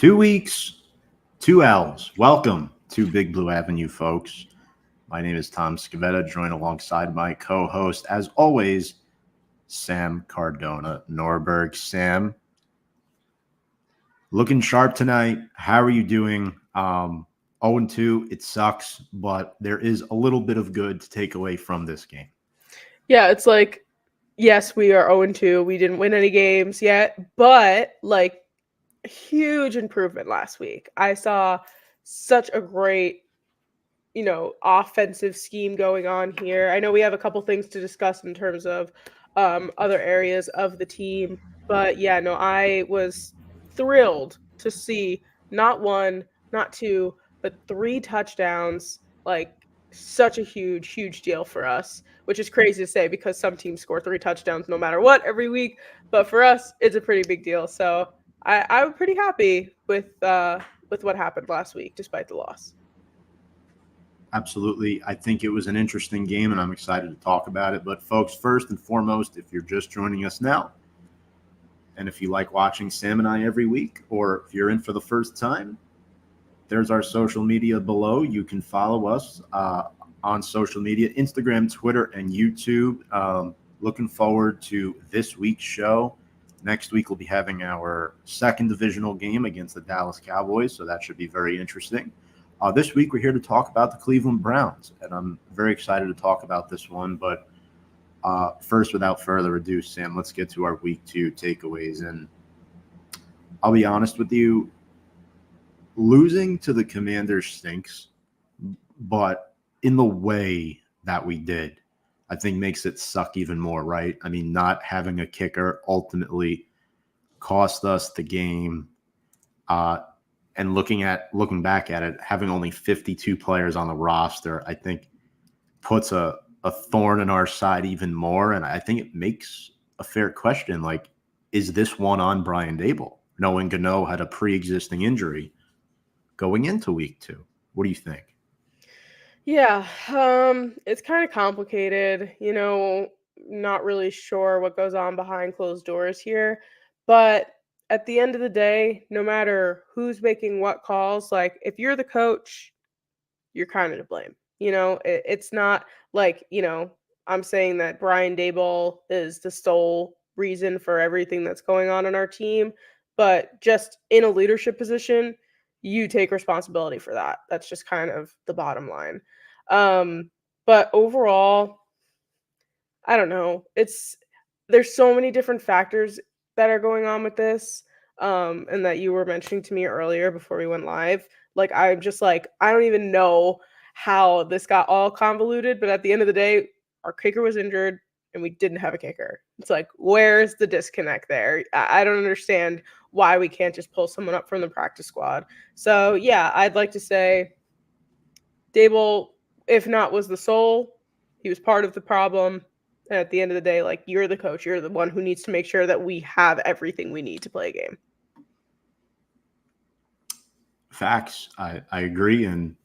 2 weeks, 2 L's. Welcome to Big Blue Avenue, folks. My name is Tom Scavetta, joined alongside my co-host, as always, Sam Cardona Norberg. Sam, looking sharp tonight. How are you doing? 0-2, it sucks, but there is a little bit of good to take away from this game. Yeah, it's like, yes, we are 0-2. We didn't win any games yet, but huge improvement last week. I saw such a great, offensive scheme going on here. I know we have a couple things to discuss in terms of other areas of the team, but yeah, no, I was thrilled to see not one, not two, but 3 touchdowns. Like, such a huge deal for us, which is crazy to say because some teams score 3 touchdowns no matter what every week, but for us, it's a pretty big deal. So I'm pretty happy with what happened last week, despite the loss. Absolutely. I think it was an interesting game, and I'm excited to talk about it. But, folks, first and foremost, if you're just joining us now, and if you like watching Sam and I every week, or if you're in for the first time, there's our social media below. You can follow us on social media, Instagram, Twitter, and YouTube. Looking forward to this week's show. Next week, we'll be having our second divisional game against the Dallas Cowboys, so that should be very interesting. This week, we're here to talk about the Cleveland Browns, and I'm very excited to talk about this one. But first, without further ado, Sam, let's get to our Week 2 takeaways. And I'll be honest with you, losing to the Commanders stinks, but in the way that we did, I think makes it suck even more, right? I mean, not having a kicker ultimately cost us the game. And looking back at it, having only 52 players on the roster, I think puts a thorn in our side even more. And I think it makes a fair question, like, is this one on Brian Daboll, knowing Gano had a pre-existing injury going into Week 2? What do you think? Yeah, it's kind of complicated, not really sure what goes on behind closed doors here. But at the end of the day, no matter who's making what calls, like, if you're the coach, you're kind of to blame. It's not like, I'm saying that Brian Daboll is the sole reason for everything that's going on in our team, but just in a leadership position, you take responsibility for that. That's just kind of the bottom line. But overall, I don't know. There's so many different factors that are going on with this, and that you were mentioning to me earlier before we went live. Like, I'm just like, I don't even know how this got all convoluted, but at the end of the day, our kicker was injured and we didn't have a kicker. It's like, where's the disconnect there? I don't understand why we can't just pull someone up from the practice squad. So yeah, I'd like to say Daboll, if not was the sole, he was part of the problem. And at the end of the day, like, you're the coach. You're the one who needs to make sure that we have everything we need to play a game. Facts. I agree. And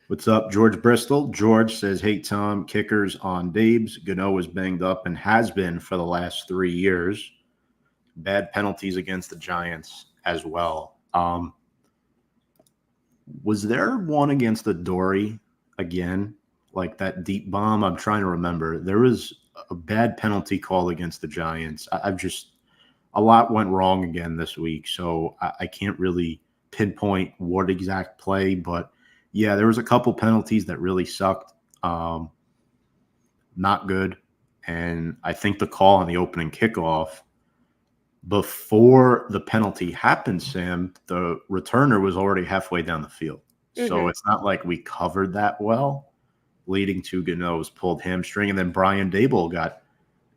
what's up, George Bristol? George says, hey, Tom, kickers on Dabes. Gano was banged up and has been for the last 3 years. Bad penalties against the Giants as well. Was there one against the Dory again? Like that deep bomb? I'm trying to remember. There was a bad penalty call against the Giants. A lot went wrong again this week, so I can't really pinpoint what exact play, but yeah, there was a couple penalties that really sucked. Not good. And I think the call on the opening kickoff, before the penalty happened, Sam, the returner was already halfway down the field. So it's not like we covered that well, leading to Gano's pulled hamstring. And then Brian Daboll got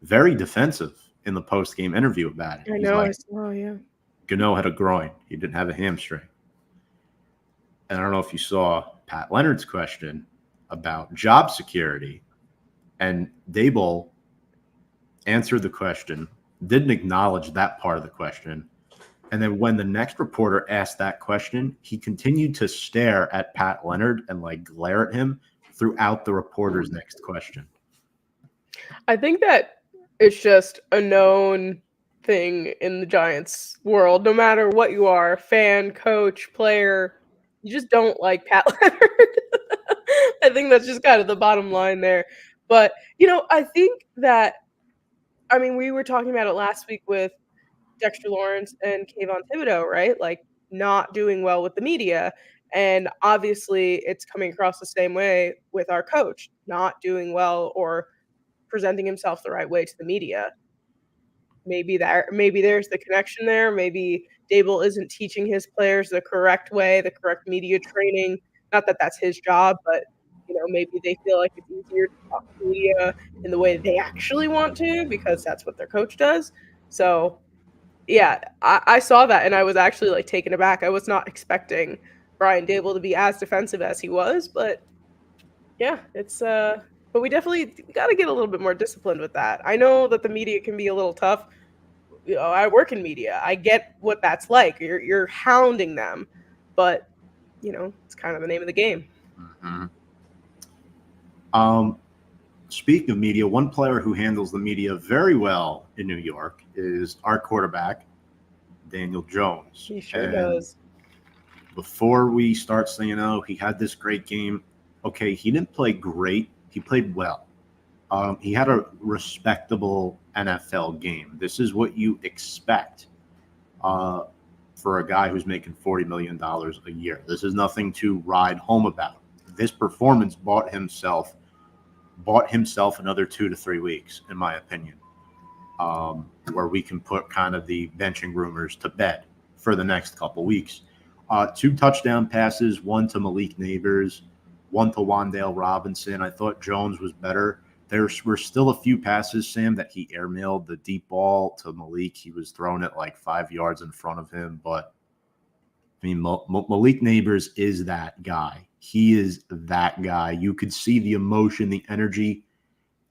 very defensive in the post-game interview about it. I know. I saw, yeah. Gano had a groin. He didn't have a hamstring. And I don't know if you saw Pat Leonard's question about job security. And Daboll answered the question, didn't acknowledge that part of the question. And then when the next reporter asked that question, he continued to stare at Pat Leonard and glare at him throughout the reporter's next question. I think that it's just a known thing in the Giants world, no matter what you are, fan, coach, player, you just don't like Pat Leonard. I think that's just kind of the bottom line there. But, I think that I mean, we were talking about it last week with Dexter Lawrence and Kayvon Thibodeau, right? Like, not doing well with the media, and obviously, it's coming across the same way with our coach, not doing well or presenting himself the right way to the media. Maybe there's the connection there, maybe Dable isn't teaching his players the correct way, the correct media training. Not that that's his job, but, maybe they feel like it's easier to talk to media in the way they actually want to because that's what their coach does. So, yeah, I saw that and I was actually, like, taken aback. I was not expecting Brian Dable to be as defensive as he was, but yeah, but we definitely gotta get a little bit more disciplined with that. I know that the media can be a little tough. I work in media. I get what that's like. You're hounding them, but it's kind of the name of the game. Mm-hmm. Speaking of media, one player who handles the media very well in New York is our quarterback, Daniel Jones. He sure does. Before we start saying, oh, he had this great game, okay, he didn't play great. He played well. He had a respectable NFL game. This is what you expect for a guy who's making $40 million a year. This is nothing to ride home about. This performance bought himself another 2 to 3 weeks, in my opinion, where we can put kind of the benching rumors to bed for the next couple weeks. 2 touchdown passes, one to Malik Nabers, one to Wan'Dale Robinson. I thought Jones was better. There were still a few passes, Sam, that he airmailed. The deep ball to Malik, he was throwing it like 5 yards in front of him. But, I mean, Malik Nabers is that guy. He is that guy. You could see the emotion, the energy.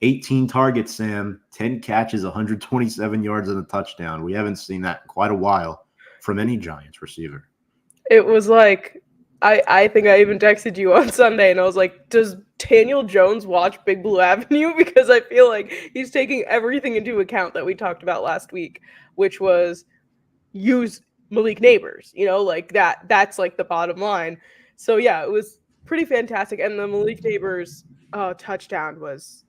18 targets, Sam, 10 catches, 127 yards and a touchdown. We haven't seen that in quite a while from any Giants receiver. It was like, I think I even texted you on Sunday, and I was like, does Daniel Jones watch Big Blue Avenue? Because I feel like he's taking everything into account that we talked about last week, which was use Malik Nabers, like that's like the bottom line. So yeah, it was pretty fantastic. And the Malik Nabers touchdown was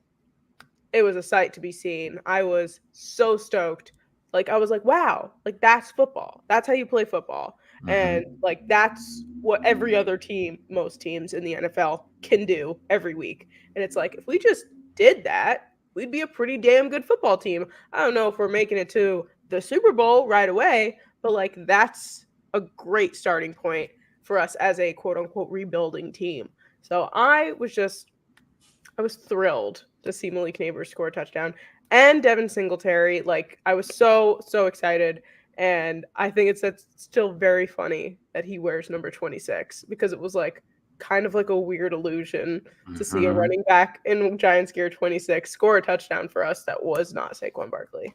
a sight to be seen. I was so stoked. Like, I was like, wow, like that's football. That's how you play football. Mm-hmm. And like that's what every other team, most teams in the NFL can do every week. And it's like, if we just did that, we'd be a pretty damn good football team. I don't know if we're making it to the Super Bowl right away, but like that's a great starting point for us as a quote unquote rebuilding team. So I was thrilled to see Malik Nabers score a touchdown and Devin Singletary. Like, I was so excited. And I think it's still very funny that he wears number 26 because it was like kind of like a weird illusion to see a running back in Giants gear 26 score a touchdown for us that was not Saquon Barkley.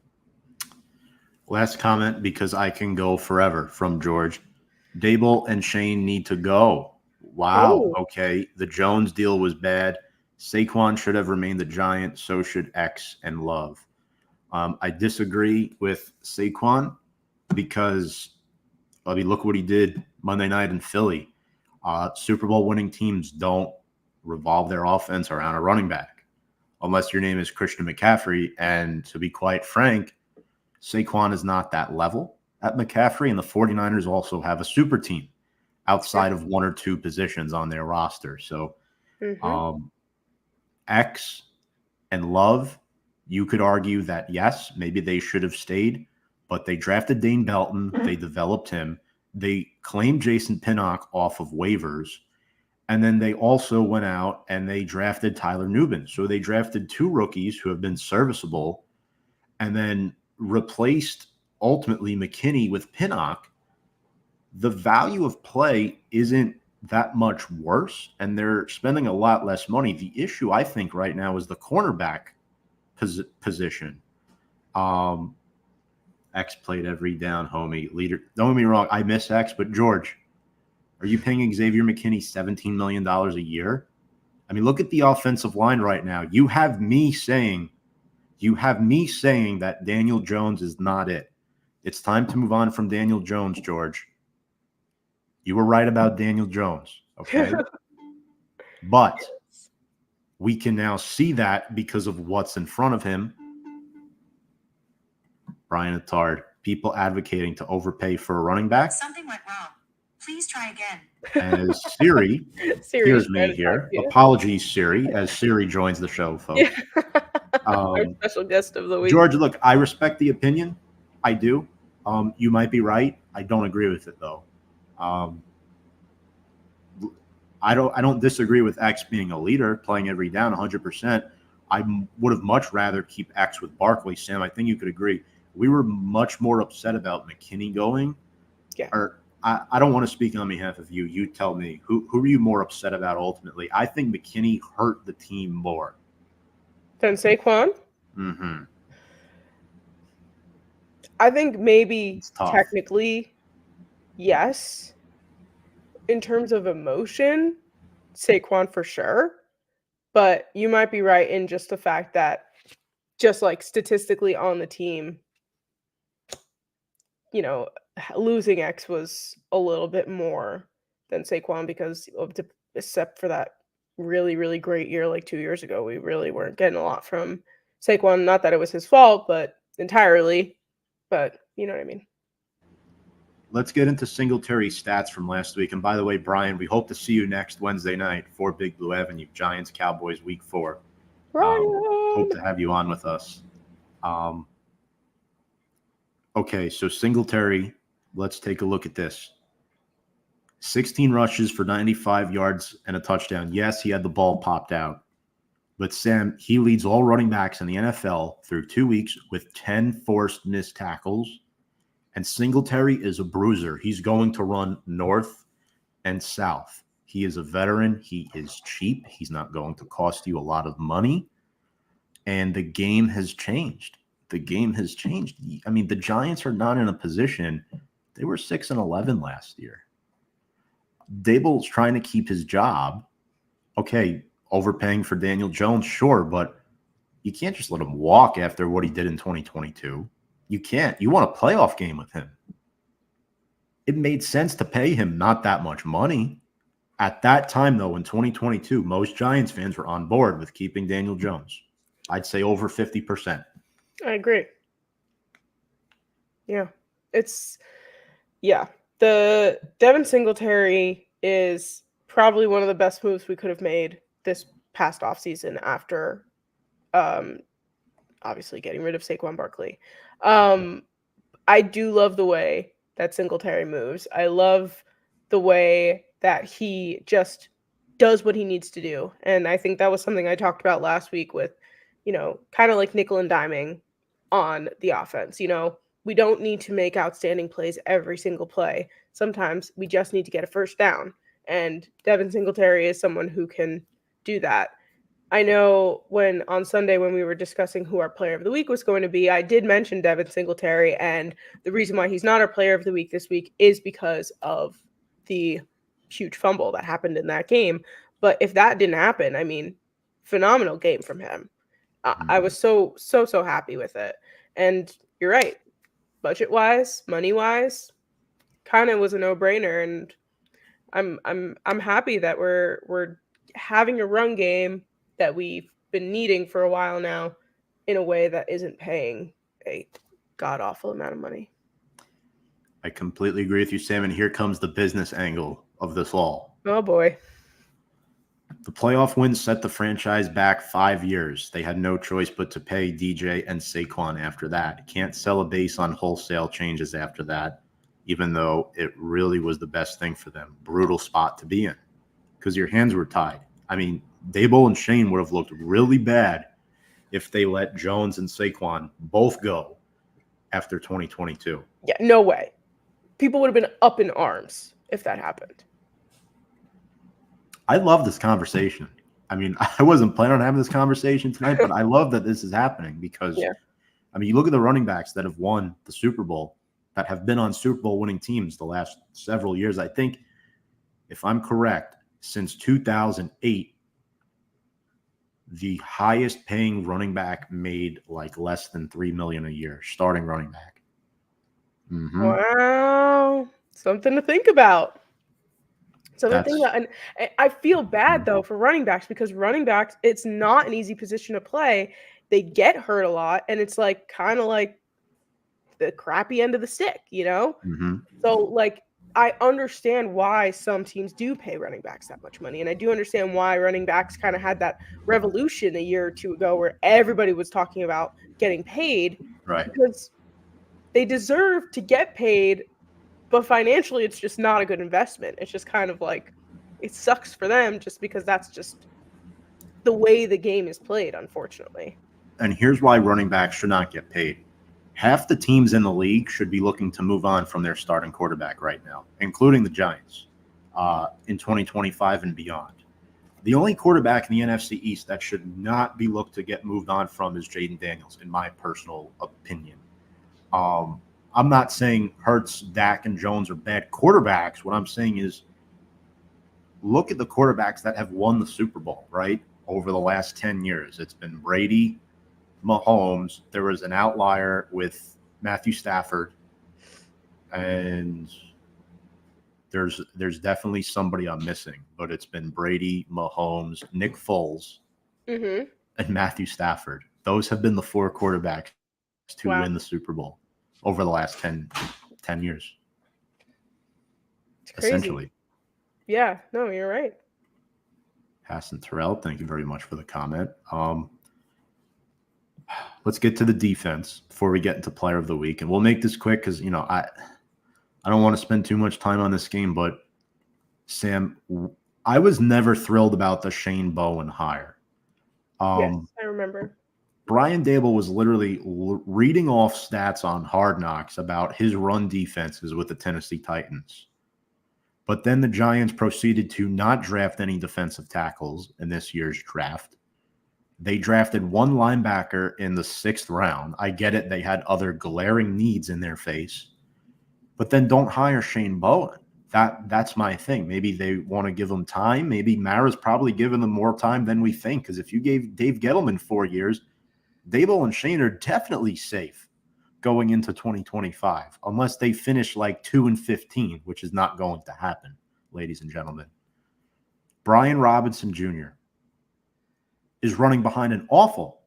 Last comment, because I can go forever, from George. Dable and Shane need to go. Wow. Oh. Okay. The Jones deal was bad. Saquon should have remained the Giant. So should X and Love. I disagree with Saquon because, I mean, look what he did Monday night in Philly. Super Bowl winning teams don't revolve their offense around a running back unless your name is Christian McCaffrey. And to be quite frank, Saquon is not that level at McCaffrey, and the 49ers also have a super team outside of 1 or 2 positions on their roster. So X and Love, you could argue that, yes, maybe they should have stayed, but they drafted Dane Belton. They developed him. They claimed Jason Pinnock off of waivers. And then they also went out and they drafted Tyler Nubin. So they drafted 2 rookies who have been serviceable and then replaced ultimately McKinney with Pinnock. The value of play isn't that much worse, and they're spending a lot less money. The issue, I think, right now is the cornerback position. X played every down, homie. Leader. Don't get me wrong, I miss X, but George, are you paying Xavier McKinney $17 million a year? I mean, look at the offensive line right now. You have me saying that Daniel Jones is not it. It's time to move on from Daniel Jones, George. You were right about Daniel Jones, okay? But we can now see that because of what's in front of him. Brian Attard, people advocating to overpay for a running back. Something went wrong. Please try again. As Siri hears me here. Apologies, Siri, as Siri joins the show, folks. Yeah. Our special guest of the week. George, look, I respect the opinion. I do. You might be right. I don't agree with it, though. I don't disagree with X being a leader, playing every down 100%. I would have much rather keep X with Barkley. Sam, I think you could agree. We were much more upset about McKinney going. Yeah. Or I don't want to speak on behalf of you. You tell me. Who are you more upset about ultimately? I think McKinney hurt the team more. Than Saquon? Mm-hmm. I think maybe technically, yes. In terms of emotion, Saquon for sure. But you might be right in just the fact that just like statistically on the team, you know, losing X was a little bit more than Saquon because except for that really, really great year like 2 years ago, we really weren't getting a lot from Saquon. Not that it was his fault, but entirely. But you know what I mean. Let's get into Singletary stats from last week. And by the way, Brian, we hope to see you next Wednesday night for Big Blue Avenue, Giants Cowboys Week 4. Hope to have you on with us. Okay, so Singletary, let's take a look at this. 16 rushes for 95 yards and a touchdown. Yes, he had the ball popped out. But Sam, he leads all running backs in the NFL through 2 weeks with 10 forced missed tackles. And Singletary is a bruiser. He's going to run north and south. He is a veteran. He is cheap. He's not going to cost you a lot of money. And the game has changed. The game has changed. I mean, the Giants are not in a position. They were 6-11 last year. Daboll's trying to keep his job. Okay, overpaying for Daniel Jones, sure, but you can't just let him walk after what he did in 2022. You can't. You want a playoff game with him. It made sense to pay him not that much money. At that time, though, in 2022, most Giants fans were on board with keeping Daniel Jones. I'd say over 50%. I agree. Yeah. The Devin Singletary is probably one of the best moves we could have made this past offseason after obviously getting rid of Saquon Barkley. I do love the way that Singletary moves. I love the way that he just does what he needs to do. And I think that was something I talked about last week with, kind of like nickel and diming on the offense. We don't need to make outstanding plays every single play. Sometimes we just need to get a first down. And Devin Singletary is someone who can do that. I know on Sunday when we were discussing who our player of the week was going to be, I did mention Devin Singletary, and the reason why he's not our player of the week this week is because of the huge fumble that happened in that game. But if that didn't happen, I mean, phenomenal game from him. I was so happy with it. And you're right. Budget-wise, money-wise, kind of was a no-brainer, and I'm happy that we're having a run game that we've been needing for a while now in a way that isn't paying a god-awful amount of money. I completely agree with you, Sam, and here comes the business angle of this all. Oh, boy. The playoff wins set the franchise back 5 years. They had no choice but to pay DJ and Saquon after that. Can't sell a base on wholesale changes after that, even though it really was the best thing for them. Brutal spot to be in because your hands were tied. I mean, Daboll and Shane would have looked really bad if they let Jones and Saquon both go after 2022. Yeah, no way. People would have been up in arms if that happened. I love this conversation. I mean, I wasn't planning on having this conversation tonight, but I love that this is happening because, I mean, you look at the running backs that have won the Super Bowl, that have been on Super Bowl winning teams the last several years. I think, if I'm correct, since 2008, the highest paying running back made like less than $3 million a year, starting running back. Mm-hmm. Wow. Something to think about. Something to think That's about. And I feel bad, though, for running backs because running backs, it's not an easy position to play. They get hurt a lot, and it's like kind of like the crappy end of the stick, you know? mm-hmm. So, like, I understand why some teams do pay running backs that much money. And I do understand why running backs kind of had that revolution a year or two ago where everybody was talking about getting paid Right. because they deserve to get paid, but financially, it's just not a good investment. It's just kind of like it sucks for them just because that's just the way the game is played, unfortunately. And here's why running backs should not get paid. Half the teams in the league should be looking to move on from their starting quarterback right now, including the Giants, in 2025 and beyond. The only quarterback in the NFC East that should not be looked to get moved on from is Jaden Daniels, in my personal opinion. I'm not saying Hurts, Dak, and Jones are bad quarterbacks. What I'm saying is look at the quarterbacks that have won the Super Bowl, right, over the last 10 years. It's been Brady, Mahomes. There was an outlier with Matthew Stafford, and there's definitely somebody I'm missing, but it's been Brady, Mahomes, Nick Foles, Mm-hmm. and Matthew Stafford. Those have been the four quarterbacks to Wow. win the Super Bowl over the last 10 years, It's crazy. essentially. Yeah, no, you're right. Hassan Terrell, thank you very much for the comment. Let's get to the defense before we get into player of the week. And we'll make this quick because, I don't want to spend too much time on this game. But, Sam, I was never thrilled about the Shane Bowen hire. Yes, I remember. Brian Dable was literally reading off stats on Hard Knocks about his run defenses with the Tennessee Titans. But then the Giants proceeded to not draft any defensive tackles in this year's draft. They drafted one linebacker in the 6th round. I get it. They had other glaring needs in their face. But then don't hire Shane Bowen. That's my thing. Maybe they want to give him time. Maybe Mara's probably giving them more time than we think. Because if you gave Dave Gettleman 4 years, Dable and Shane are definitely safe going into 2025, unless they finish like 2-15, which is not going to happen, ladies and gentlemen. Brian Robinson Jr. is running behind an awful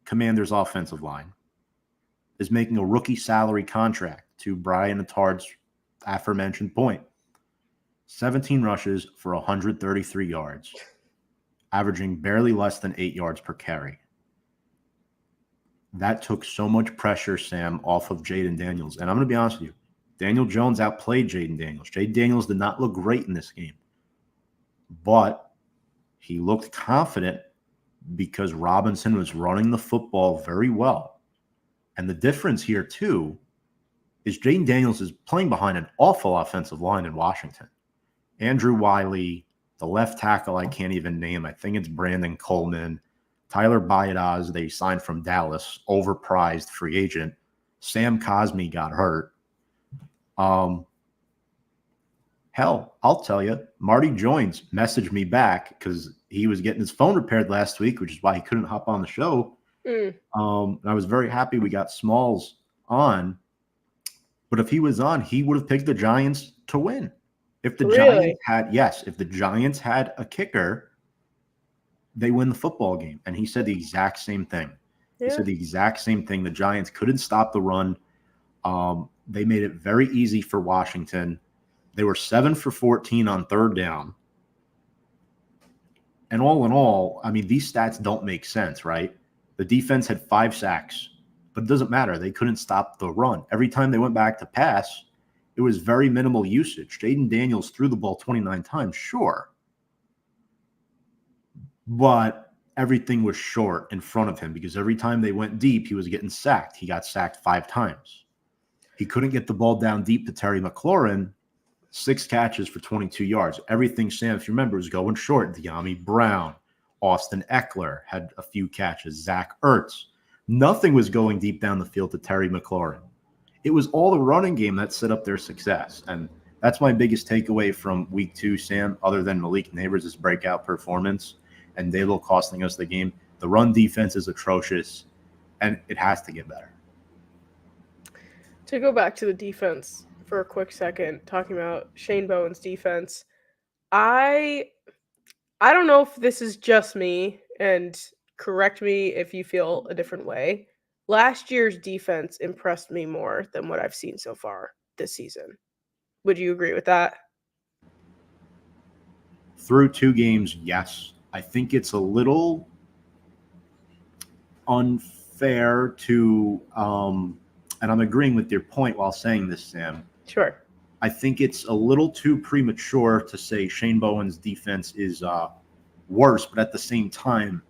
Commanders offensive line, is making a rookie salary contract to Brian Attard's aforementioned point. 17 rushes for 133 yards, averaging barely less than 8 yards per carry. That took so much pressure, Sam, off of Jaden Daniels. And I'm going to be honest with you. Daniel Jones outplayed Jaden Daniels. Jaden Daniels did not look great in this game. But he looked confident because Robinson was running the football very well. And the difference here, too, is Jaden Daniels is playing behind an awful offensive line in Washington. Andrew Wiley, the left tackle I can't even name. I think it's Brandon Coleman. Tyler Baidaz, they signed from Dallas, overpriced free agent. Sam Cosmi got hurt. Hell, I'll tell you, Marty Joins messaged me back because he was getting his phone repaired last week, which is why he couldn't hop on the show. And I was very happy we got Smalls on. But if he was on, he would have picked the Giants to win. If the Giants had a kicker, they win the football game. And he said the exact same thing. Yeah. He said the exact same thing. The Giants couldn't stop the run. They made it very easy for Washington. They were 7 for 14 on 3rd down. And all in all, I mean, these stats don't make sense, right? The defense had 5 sacks, but it doesn't matter. They couldn't stop the run. Every time they went back to pass, it was very minimal usage. Jaden Daniels threw the ball 29 times, sure. But everything was short in front of him because every time they went deep, he was getting sacked. He got sacked 5 times. He couldn't get the ball down deep to Terry McLaurin. 6 catches for 22 yards. Everything, Sam, if you remember, was going short. De'Ami Brown, Austin Eckler had a few catches. Zach Ertz. Nothing was going deep down the field to Terry McLaurin. It was all the running game that set up their success. And that's my biggest takeaway from week 2, Sam, other than Malik Nabers' breakout performance and Dable costing us the game. The run defense is atrocious, and it has to get better. To go back to the defense for a quick second, talking about Shane Bowen's defense, I I don't know if this is just me, and correct me if you feel a different way. Last year's defense impressed me more than what I've seen so far this season. Would you agree with that? Through 2 games, yes. I think it's a little unfair to, and I'm agreeing with your point while saying this, Sam. Sure. I think it's a little too premature to say Shane Bowen's defense is worse, but at the same time,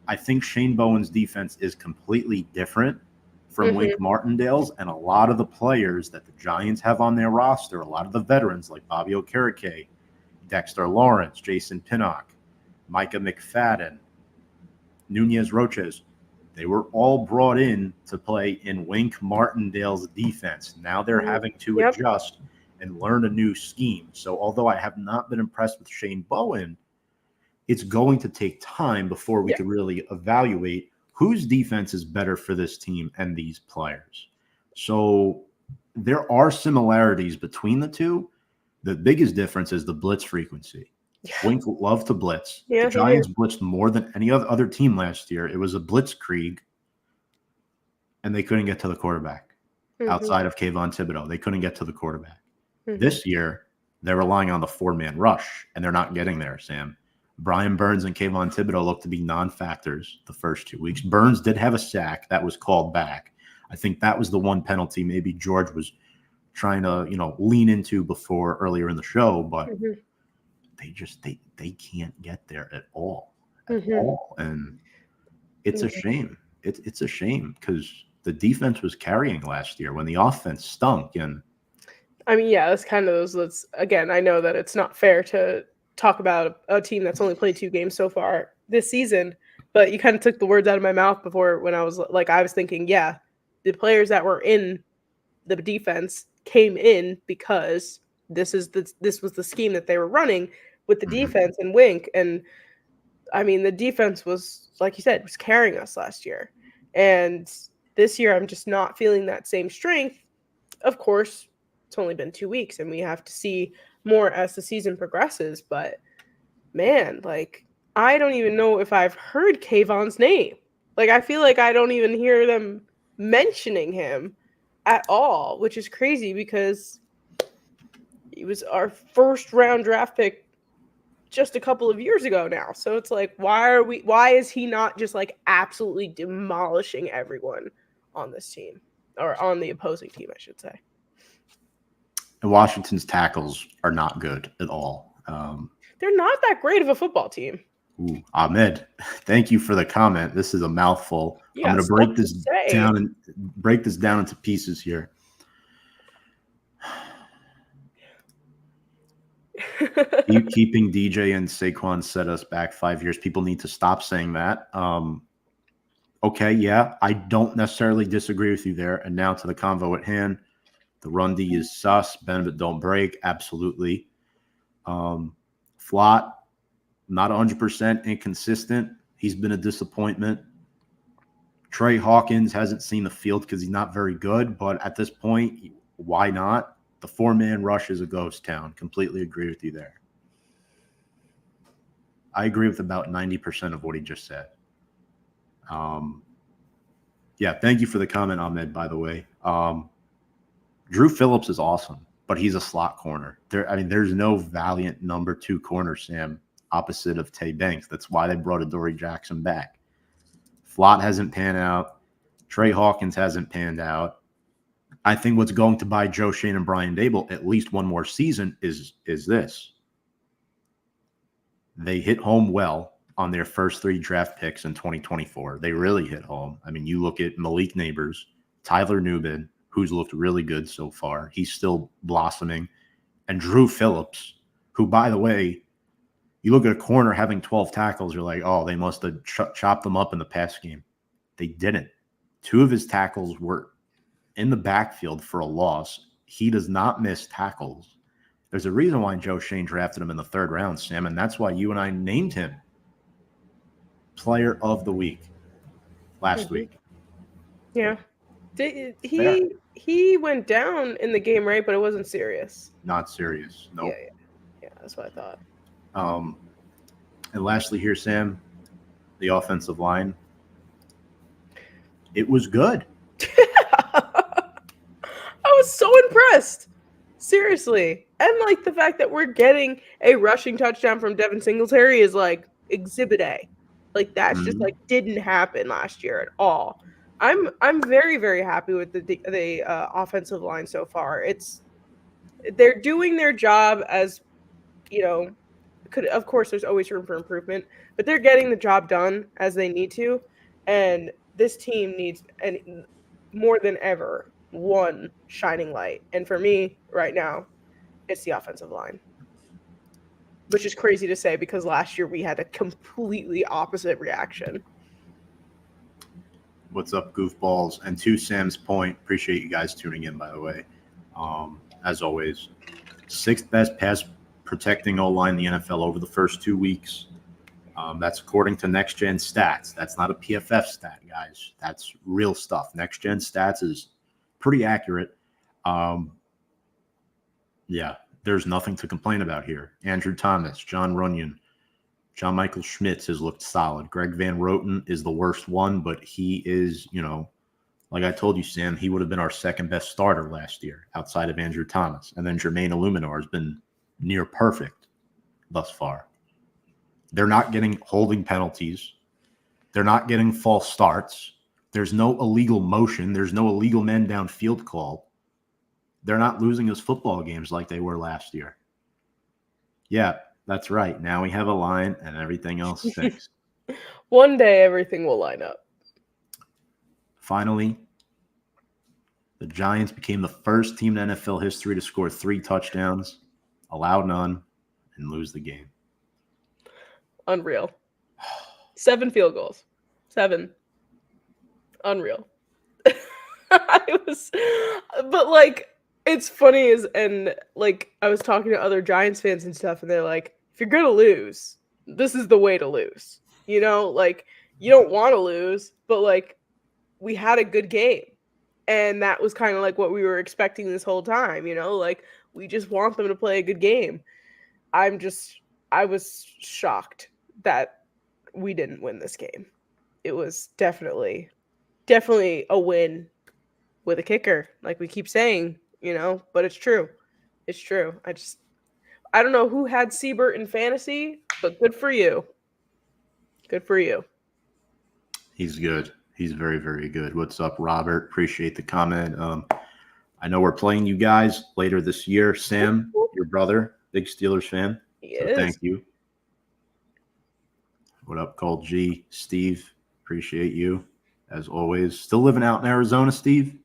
I think Shane Bowen's defense is completely different from Wink Martindale's, and a lot of the players that the Giants have on their roster, a lot of the veterans like Bobby Okereke, Dexter Lawrence, Jason Pinnock, Micah McFadden, Nunez Roches, they were all brought in to play in Wink Martindale's defense. Now they're having to adjust and learn a new scheme. So although I have not been impressed with Shane Bowen, it's going to take time before we can really evaluate whose defense is better for this team and these players. So there are similarities between the two. The biggest difference is the blitz frequency. Wink loved to blitz. Yeah, the Giants blitzed more than any other team last year. It was a blitzkrieg, and they couldn't get to the quarterback. Outside of Kayvon Thibodeau, they couldn't get to the quarterback. This year, they're relying on the 4-man rush, and they're not getting there, Sam. Brian Burns and Kayvon Thibodeau look to be non-factors the first 2 weeks. Burns did have a sack that was called back. I think that was the one penalty maybe George was trying to, lean into before earlier in the show, but they can't get there at all. And it's a shame. It's a shame because the defense was carrying last year when the offense stunk. And I mean, yeah, that's kind of those. Again, I know that it's not fair to talk about a team that's only played 2 games so far this season, but you kind of took the words out of my mouth before when I was thinking, yeah, the players that were in the defense came in because this was the scheme that they were running with the defense and Wink. And I mean, the defense was, like you said, was carrying us last year. And this year, I'm just not feeling that same strength. Of course, it's only been 2 weeks, and we have to see more as the season progresses. But, man, I don't even know if I've heard Kayvon's name. I feel like I don't even hear them mentioning him at all, which is crazy because he was our first-round draft pick just a couple of years ago now. So it's why is he not just absolutely demolishing everyone on this team, or on the opposing team, I should say. And Washington's tackles are not good at all. They're not that great of a football team. Ahmed, thank you for the comment. This is a mouthful. I'm going to break this down into pieces here. Keeping DJ and Saquon set us back 5 years. People need to stop saying that. Okay, yeah, I don't necessarily disagree with you there. And now to the convo at hand. The run D is sus. Bend but don't break. Absolutely. Flott, not 100% inconsistent. He's been a disappointment. Trey Hawkins hasn't seen the field because he's not very good. But at this point, why not? The 4-man rush is a ghost town. Completely agree with you there. I agree with about 90% of what he just said. Yeah, thank you for the comment, Ahmed, by the way. Drew Phillips is awesome, but he's a slot corner. There's no valiant number 2 corner, Sam, opposite of Tay Banks. That's why they brought Adoree Jackson back. Flott hasn't panned out. Trey Hawkins hasn't panned out. I think what's going to buy Joe Shane and Brian Dable at least one more season is this. They hit home well on their first 3 draft picks in 2024. They really hit home. I mean, you look at Malik Nabers, Tyler Nubin, who's looked really good so far. He's still blossoming. And Drew Phillips, who, by the way, you look at a corner having 12 tackles, you're like, oh, they must have chopped them up in the pass game. They didn't. 2 of his tackles were in the backfield for a loss. He does not miss tackles. There's a reason why Joe Shane drafted him in the 3rd round, Sam, and that's why you and I named him Player of the Week last week. Yeah. He went down in the game, right? But it wasn't serious. Not serious. Nope. Yeah, that's what I thought. And lastly here, Sam, the offensive line. It was good. I was so impressed. Seriously. And like the fact that we're getting a rushing touchdown from Devin Singletary is like exhibit A. Like that's just like didn't happen last year at all. I'm very, very happy with the offensive line so far. They're doing their job as, you know, of course there's always room for improvement, but they're getting the job done as they need to. And this team needs, and more than ever, one shining light. And for me right now, it's the offensive line. Which is crazy to say because last year we had a completely opposite reaction. What's up, goofballs? And to Sam's point, appreciate you guys tuning in, by the way. As always, 6th best pass protecting O-line in the NFL over the first 2 weeks. That's according to Next Gen Stats. That's not a PFF stat, guys. That's real stuff. Next Gen Stats is pretty accurate. Yeah, there's nothing to complain about here. Andrew Thomas, John Runyon, John Michael Schmitz has looked solid. Greg Van Roten is the worst one, but he is, like I told you, Sam, he would have been our second best starter last year outside of Andrew Thomas. And then Jermaine Illuminor has been near perfect thus far. They're not getting holding penalties. They're not getting false starts. There's no illegal motion. There's no illegal men downfield call. They're not losing us football games like they were last year. Yeah, that's right. Now we have a line and everything else is fixed. One day everything will line up. Finally, the Giants became the first team in NFL history to score 3 touchdowns, allow none, and lose the game. Unreal. 7 field goals. 7. Unreal. But like, it's funny and like I was talking to other Giants fans and stuff, and they're like, if you're gonna lose, this is the way to lose. Like you don't want to lose, but like we had a good game. And that was kind of like what we were expecting this whole time, like we just want them to play a good game. I was shocked that we didn't win this game. It was definitely a win with a kicker, like we keep saying, but it's true. It's true. I don't know who had Siebert in fantasy, but good for you. Good for you. He's good. He's very, very good. What's up, Robert? Appreciate the comment. I know we're playing you guys later this year. Sam, your brother, big Steelers fan. So thank you. What up, Cold G? Steve, appreciate you as always. Still living out in Arizona, Steve?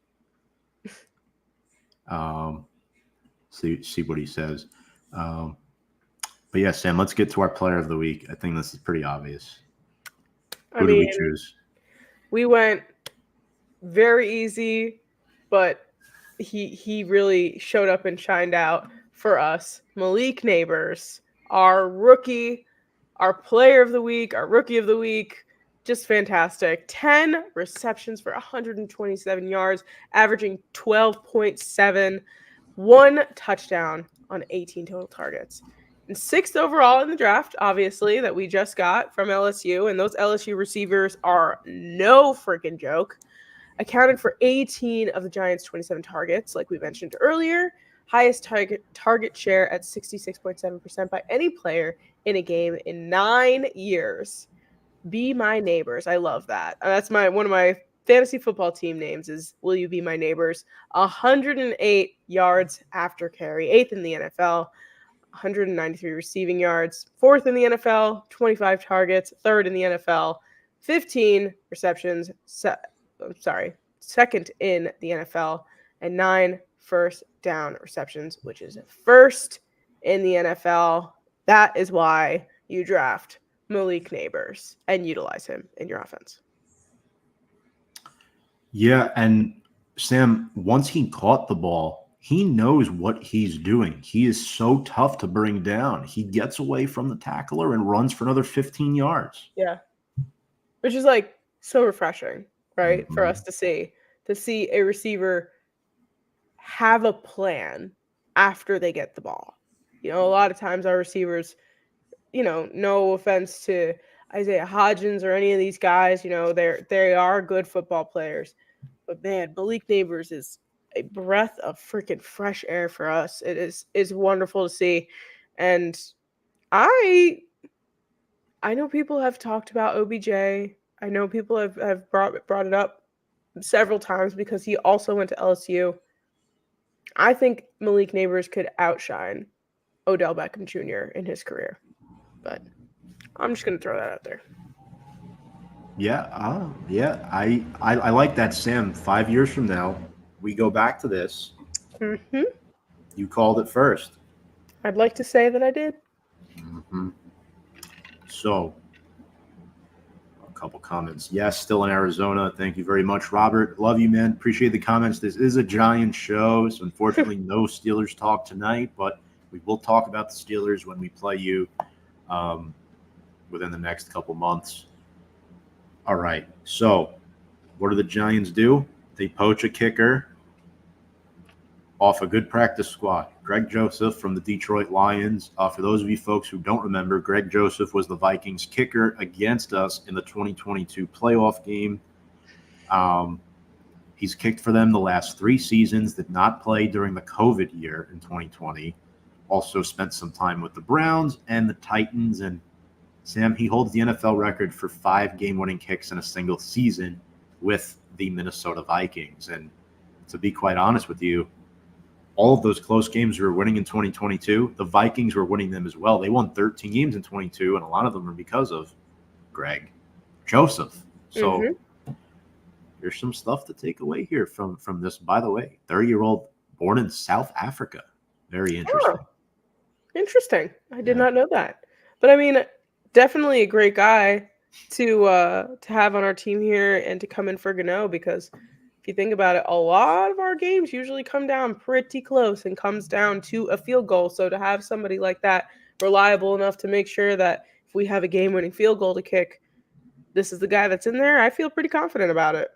See what he says. But yeah, Sam, let's get to our player of the week. I think this is pretty obvious. Who do we choose? We went very easy, but he really showed up and shined out for us. Malik Nabers, our rookie, our player of the week, our rookie of the week. Just fantastic. 10 receptions for 127 yards, averaging 12.7, 1 touchdown on 18 total targets. And 6th overall in the draft, obviously, that we just got from LSU. And those LSU receivers are no freaking joke. Accounted for 18 of the Giants' 27 targets, like we mentioned earlier. Highest target share at 66.7% by any player in a game in 9 years. Be my neighbors. I love that. That's one of my fantasy football team names is Will You Be My Neighbors? 108 yards after carry, 8th in the NFL. 193 receiving yards, 4th in the NFL, 25 targets, 3rd in the NFL, 15 receptions, 2nd in the NFL, and 9 first down receptions, which is 1st in the NFL. That is why you draft Malik Nabers and utilize him in your offense. Yeah, and Sam, once he caught the ball, he knows what he's doing. He is so tough to bring down. He gets away from the tackler and runs for another 15 yards. Yeah. Which is like so refreshing, right? Mm-hmm. For us to see. to see a receiver have a plan after they get the ball. A lot of times our receivers, no offense to Isaiah Hodgins or any of these guys, they are good football players. But man, Malik Nabers is a breath of freaking fresh air for us. It is wonderful to see. And I know people have talked about OBJ. I know people have brought it up several times because he also went to LSU. I think Malik Nabers could outshine Odell Beckham Jr. in his career. But I'm just going to throw that out there. Yeah, I like that, Sam. 5 years from now, we go back to this. Mm-hmm. You called it first. I'd like to say that I did. Mm-hmm. So, a couple comments. Yes, still in Arizona. Thank you very much, Robert. Love you, man. Appreciate the comments. This is a Giants show, so unfortunately, no Steelers talk tonight, but we will talk about the Steelers when we play you within the next couple months. All right, so what do the Giants do? They poach a kicker off a good practice squad. Greg Joseph from the Detroit Lions. For those of you folks who don't remember, Greg Joseph was the Vikings kicker against us in the 2022 playoff game. He's kicked for them the last 3 seasons, did not play during the COVID year in 2020. Also spent some time with the Browns and the Titans. And Sam, he holds the NFL record for 5 game-winning kicks in a single season with the Minnesota Vikings. And to be quite honest with you, all of those close games we were winning in 2022, the Vikings were winning them as well. They won 13 games in 22, and a lot of them are because of Greg Joseph. So there's some stuff to take away here from this. By the way, 30-year-old born in South Africa. Very interesting. Oh, interesting. I did not know that. But I mean, definitely a great guy to have on our team here and to come in for Gano, because if you think about it, a lot of our games usually come down pretty close and comes down to a field goal. So to have somebody like that reliable enough to make sure that if we have a game-winning field goal to kick, this is the guy that's in there, I feel pretty confident about it.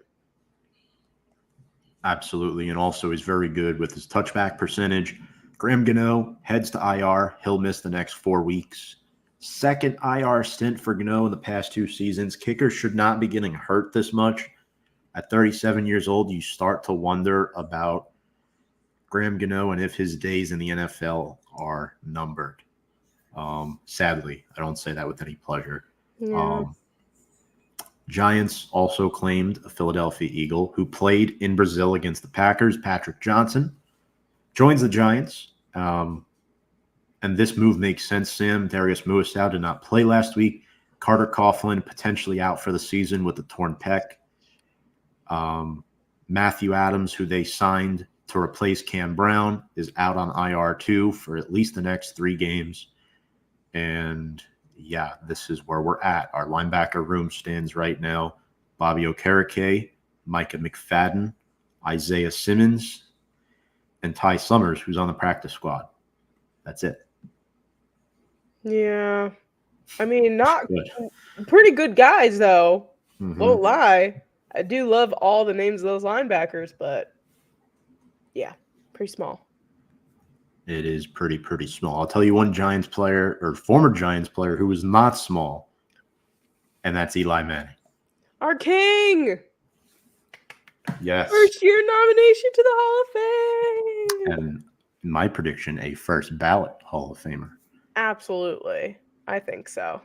Absolutely, and also he's very good with his touchback percentage. Graham Gano heads to IR. He'll miss the next 4 weeks. Second IR stint for Gano in the past 2 seasons. Kickers should not be getting hurt this much. At 37 years old, you start to wonder about Graham Gano and if his days in the NFL are numbered. Sadly, I don't say that with any pleasure. Yeah. Giants also claimed a Philadelphia Eagle who played in Brazil against the Packers. Patrick Johnson joins the Giants. And this move makes sense, Sam. Darius Muasau did not play last week. Carter Coughlin potentially out for the season with a torn pec. Matthew Adams, who they signed to replace Cam Brown, is out on IR too for at least the next 3 games. And yeah, this is where we're at. Our linebacker room stands right now. Bobby Okereke, Micah McFadden, Isaiah Simmons, and Ty Summers, who's on the practice squad. That's it. Yeah. I mean, not pretty good guys, though. Won't lie. I do love all the names of those linebackers, but yeah, pretty small. It is pretty small. I'll tell you one Giants player or former Giants player who was not small, and that's Eli Manning. Our king. Yes. First year nomination to the Hall of Fame. And in my prediction, a first ballot Hall of Famer. Absolutely. I think so.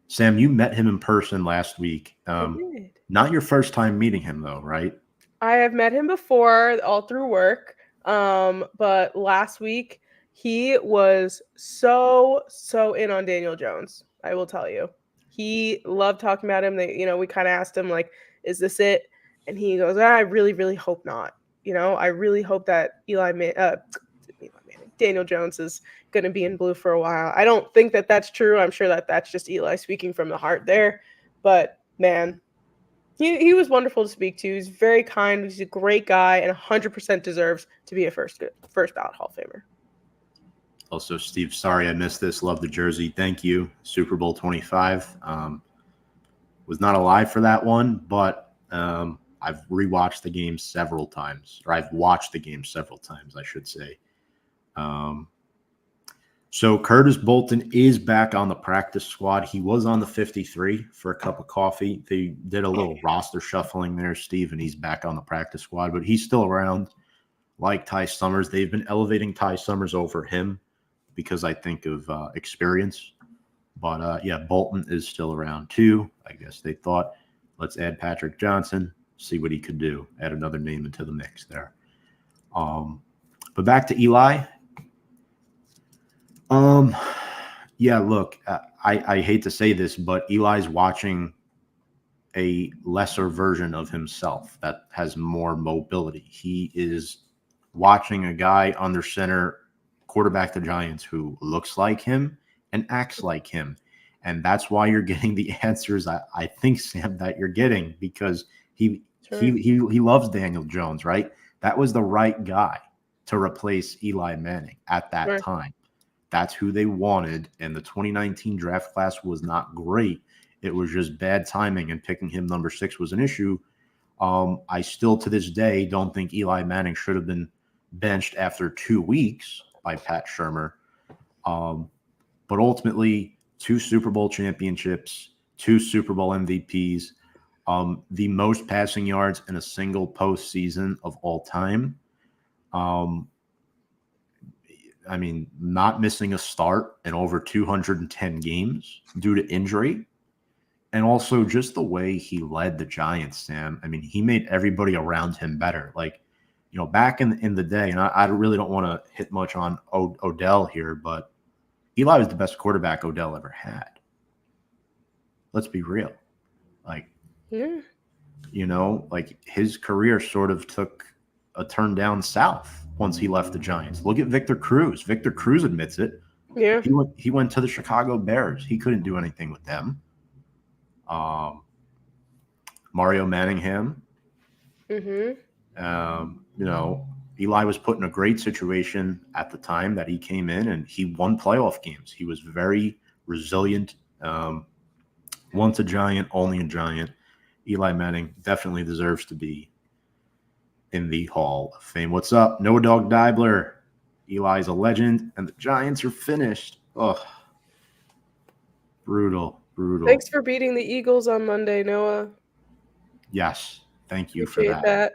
Sam, you met him in person last week. I did. Not your first time meeting him, though, right? I have met him before, all through work. But last week, he was so in on Daniel Jones. I will tell you. He loved talking about him. We kind of asked him, like, is this it? And he goes, I really, really hope not. I really hope that Daniel Jones is going to be in blue for a while. I don't think that that's true. I'm sure that that's just Eli speaking from the heart there. But, man, he was wonderful to speak to. He's very kind. He's a great guy and 100% deserves to be a first ballot Hall of Famer. Also, Steve, sorry I missed this. Love the jersey. Thank you. Super Bowl 25. Was not alive for that one, but I've rewatched the game several times, or I've watched the game several times, I should say. So Curtis Bolton is back on the practice squad. He was on the 53 for a cup of coffee. They did a little roster shuffling there, Steve, and he's back on the practice squad, but he's still around. Like Ty Summers, they've been elevating Ty Summers over him because I think of experience. But yeah, Bolton is still around too. I guess they thought, let's add Patrick Johnson, see what he could do. Add another name into the mix there. But back to Eli. Yeah, look, I hate to say this, but Eli's watching a lesser version of himself that has more mobility. He is watching a guy under center quarterback the Giants who looks like him and acts like him. And that's why you're getting the answers I think, Sam, that you're getting, because he loves Daniel Jones, right? That was the right guy to replace Eli Manning at that time. That's who they wanted, and the 2019 draft class was not great. It was just bad timing, and picking him number 6 was an issue. I still, to this day, don't think Eli Manning should have been benched after 2 weeks by Pat Shurmur. But ultimately, 2 Super Bowl championships, 2 Super Bowl MVPs, the most passing yards in a single postseason of all time. I mean, not missing a start in over 210 games due to injury. And also just the way he led the Giants, Sam. I mean, he made everybody around him better. Like, you know, back in the day, and I really don't want to hit much on Odell here, but Eli was the best quarterback Odell ever had. Let's be real. Like, you know, like his career sort of took a turn down south once he left the Giants. Look at Victor Cruz. Victor Cruz admits it. Yeah. He went to the Chicago Bears. He couldn't do anything with them. Mario Manningham. You know, Eli was put in a great situation at the time that he came in, and he won playoff games. He was very resilient. Once a Giant, only a Giant. Eli Manning definitely deserves to be in the Hall of Fame. What's up? No Dog Dibler. Eli's a legend, and the Giants are finished. Ugh. Brutal. Thanks for beating the Eagles on Monday, Noah. Yes. Thank you Appreciate for that.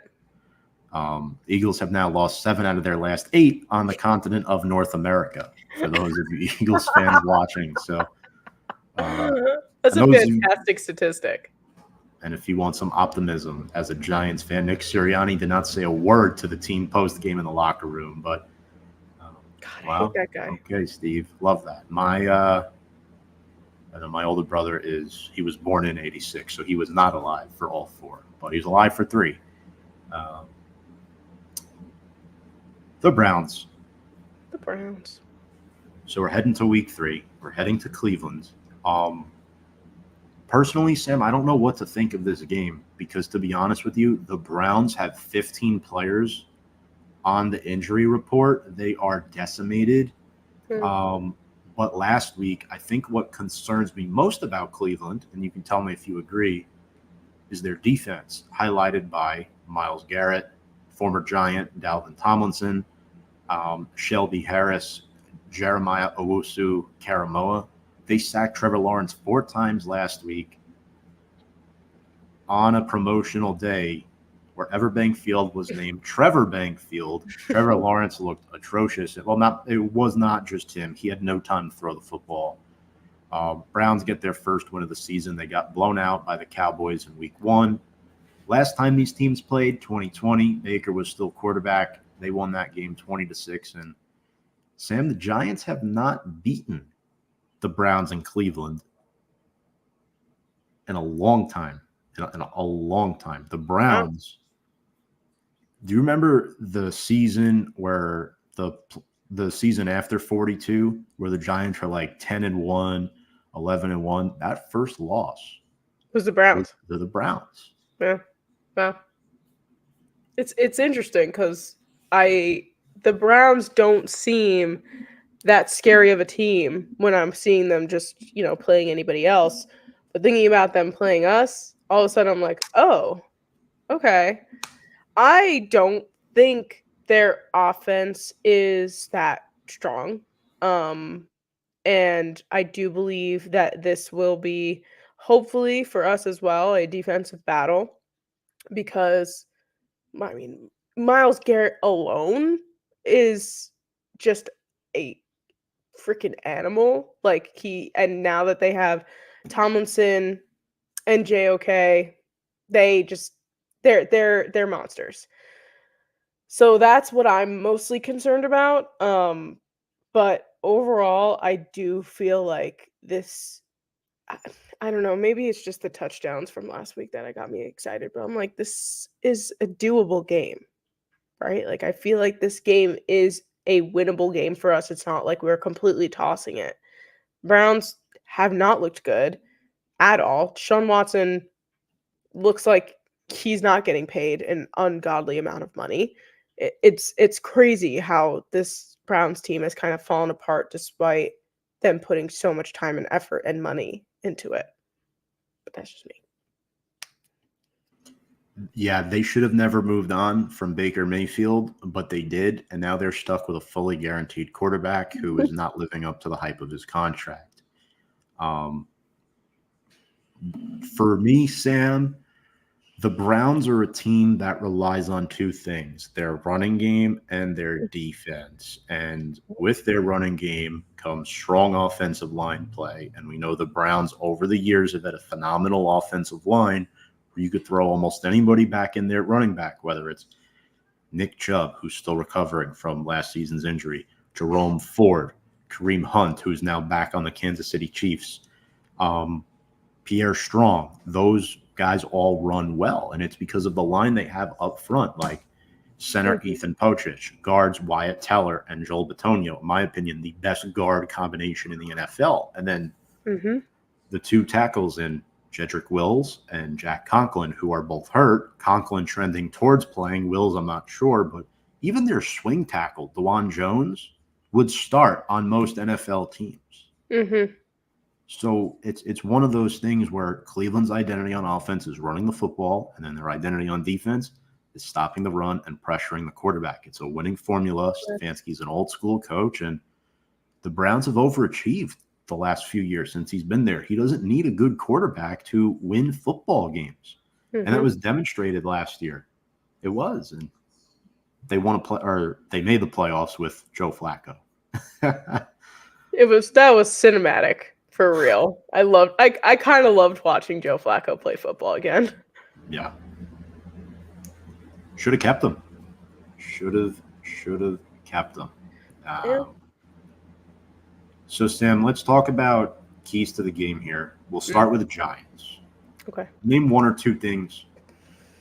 Eagles have now lost 7 out of their last 8 on the continent of North America, for those of you Eagles fans watching. So that's a fantastic statistic. And if you want some optimism as a Giants fan, Nick Sirianni did not say a word to the team post-game in the locker room. But, God, I hate that guy. Okay, Steve. Love that. My older brother he was born in 86, so he was not alive for all 4. But he was alive for 3. The Browns. The Browns. So we're heading to week 3. We're heading to Cleveland. Personally, Sam, I don't know what to think of this game because, to be honest with you, the Browns have 15 players on the injury report. They are decimated. But last week, I think what concerns me most about Cleveland, and you can tell me if you agree, is their defense, highlighted by Myles Garrett, former Giant Dalvin Tomlinson, Shelby Harris, Jeremiah Owusu-Karamoah. They sacked Trevor Lawrence 4 times last week on a promotional day where Everbank Field was named Trevor Bank Field. Trevor Lawrence looked atrocious. Well, it was not just him. He had no time to throw the football. Browns get their first win of the season. They got blown out by the Cowboys in week 1. Last time these teams played, 2020, Baker was still quarterback. They won that game 20-6. And Sam, the Giants have not beaten the Browns in Cleveland in a long time. In a long time. The Browns. Do you remember the season where the season after 42, where the Giants were like 10-1, 11-1? That first loss was the Browns. The Browns. Yeah. Well, it's interesting because the Browns don't seem that scary of a team when I'm seeing them just, playing anybody else. But thinking about them playing us, all of a sudden I'm like, oh, Okay. I don't think their offense is that strong. Um, and I do believe that this will be, hopefully for us as well, a defensive battle because, I mean, Miles Garrett alone is just a freaking animal. Like and now that they have Tomlinson and JOK, they just they're monsters. So that's what I'm mostly concerned about. But overall, I do feel like this. I, I don't know. Maybe it's just the touchdowns from last week that got me excited. But I'm like, this is a doable game, right? Like, I feel like this game is a winnable game for us. It's not like we're completely tossing it. Browns have not looked good at all. Sean Watson looks like he's not getting paid an ungodly amount of money. It's crazy how this Browns team has kind of fallen apart despite them putting so much time and effort and money into it. But that's just me. Yeah, they should have never moved on from Baker Mayfield, but they did, and now they're stuck with a fully guaranteed quarterback who is not living up to the hype of his contract. For me, Sam, the Browns are a team that relies on two things: their running game and their defense. And with their running game comes strong offensive line play. And we know the Browns over the years have had a phenomenal offensive line where you could throw almost anybody back in there at running back, whether it's Nick Chubb, who's still recovering from last season's injury, Jerome Ford, Kareem Hunt, who's now back on the Kansas City Chiefs, Pierre Strong. Those guys all run well, and it's because of the line they have up front, like center Ethan Pochich, guards Wyatt Teller and Joel Bitonio. In my opinion, the best guard combination in the NFL. And then the two tackles in Jedrick Wills and Jack Conklin, who are both hurt. Conklin trending towards playing. Wills, I'm not sure, but even their swing tackle, DeJuan Jones, would start on most NFL teams. So it's one of those things where Cleveland's identity on offense is running the football, and then their identity on defense is stopping the run and pressuring the quarterback. It's a winning formula. Stefanski's an old school coach, and the Browns have overachieved the last few years since he's been there. He doesn't need a good quarterback to win football games. And that was demonstrated last year. It was. And they want to play, or they made the playoffs with Joe Flacco. That was cinematic for real. I kind of loved watching Joe Flacco play football again. Yeah. Should have kept him. Should have kept him. So, Sam, let's talk about keys to the game here. We'll start with the Giants. Okay. Name one or two things.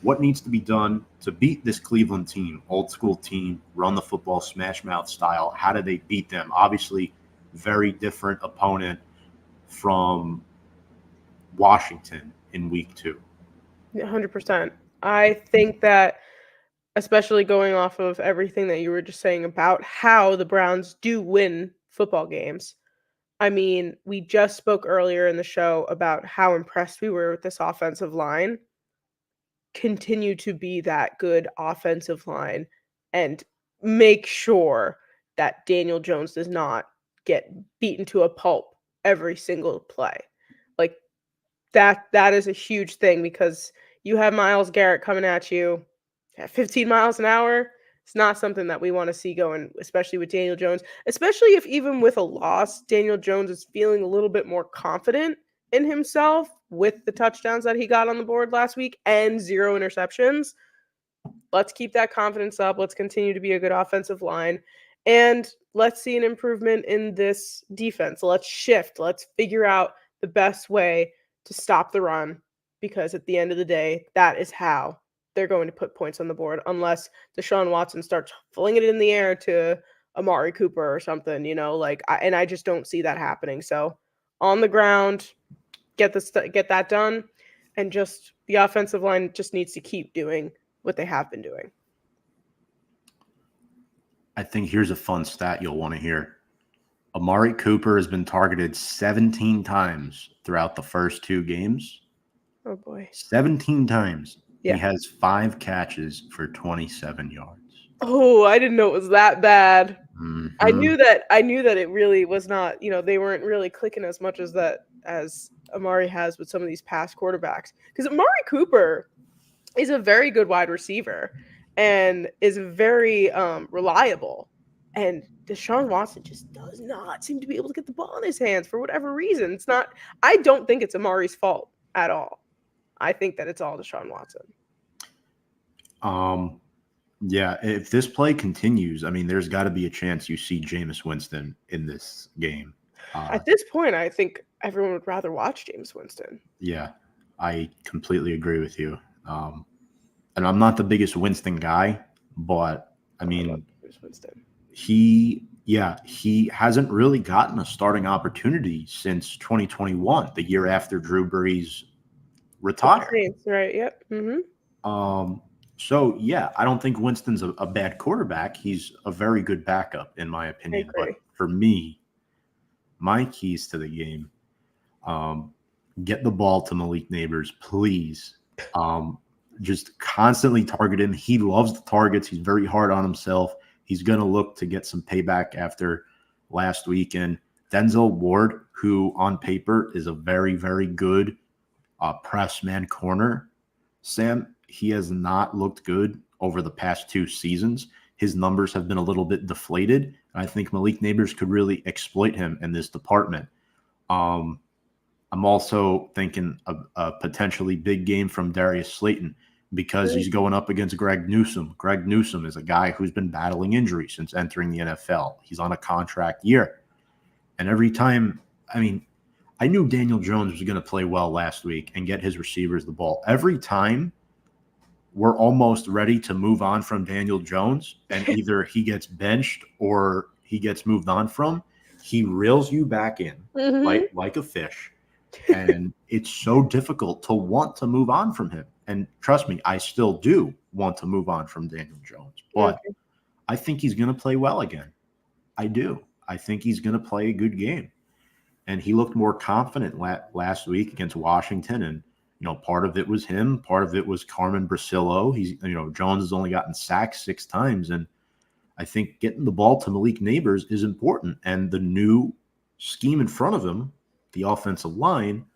What needs to be done to beat this Cleveland team, old school team, run the football, smash mouth style? How do they beat them? Obviously, very different opponent from Washington in week 2. 100%. I think that, especially going off of everything that you were just saying about how the Browns do win football games. I mean, we just spoke earlier in the show about how impressed we were with this offensive line. Continue to be that good offensive line and make sure that Daniel Jones does not get beaten to a pulp every single play. Like that is a huge thing because you have Myles Garrett coming at you at 15 miles an hour. It's not something that we want to see going, especially with Daniel Jones, especially if even with a loss, Daniel Jones is feeling a little bit more confident in himself with the touchdowns that he got on the board last week and 0 interceptions. Let's keep that confidence up. Let's continue to be a good offensive line. And let's see an improvement in this defense. Let's shift. Let's figure out the best way to stop the run because at the end of the day, that is how they're going to put points on the board unless Deshaun Watson starts flinging it in the air to Amari Cooper or something, and I just don't see that happening. So on the ground, get that done, and just the offensive line just needs to keep doing what they have been doing. I think here's a fun stat you'll want to hear. Amari Cooper has been targeted 17 times throughout the first 2 games. Oh, boy. 17 times. He Yeah. has 5 catches for 27 yards. Oh, I didn't know it was that bad. I Mhm. knew that it really was not, they weren't really clicking as much as Amari has with some of these past quarterbacks. Because Amari Cooper is a very good wide receiver and is very reliable. And Deshaun Watson just does not seem to be able to get the ball in his hands for whatever reason. I don't think it's Amari's fault at all. I think that it's all Deshaun Watson. Yeah, if this play continues, I mean, there's got to be a chance you see Jameis Winston in this game. At this point, I think everyone would rather watch James Winston. Yeah, I completely agree with you. And I'm not the biggest Winston guy, but I I love mean, James Winston. he hasn't really gotten a starting opportunity since 2021, the year after Drew Brees With retired. the Saints, right? Yep. Mm-hmm. So yeah, I don't think Winston's a bad quarterback. He's a very good backup, in my I opinion. agree. But for me, my keys to the game, get the ball to Malik Nabers, please. Just constantly target him. He loves the targets. He's very hard on himself. He's going to look to get some payback after last weekend. Denzel Ward, who on paper is a very, very good press man corner, Sam, he has not looked good over the past 2 seasons. His numbers have been a little bit deflated. I think Malik Nabers could really exploit him in this department. I'm also thinking a potentially big game from Darius Slayton because he's going up against Greg Newsome. Greg Newsome is a guy who's been battling injury since entering the NFL. He's on a contract year. And every time, I mean, I knew Daniel Jones was going to play well last week and get his receivers the ball. Every time we're almost ready to move on from Daniel Jones, and either he gets benched or he gets moved on from, he reels you back in Mm-hmm. like a fish. And it's so difficult to want to move on from him. And trust me, I still do want to move on from Daniel Jones. But Okay. I think he's going to play well again. I do. I think he's going to play a good game. And he looked more confident last week against Washington. And, part of it was him. Part of it was Carmen Brasillo. Jones has only gotten sacked 6 times. And I think getting the ball to Malik Nabers is important. And the new scheme in front of him, the offensive line,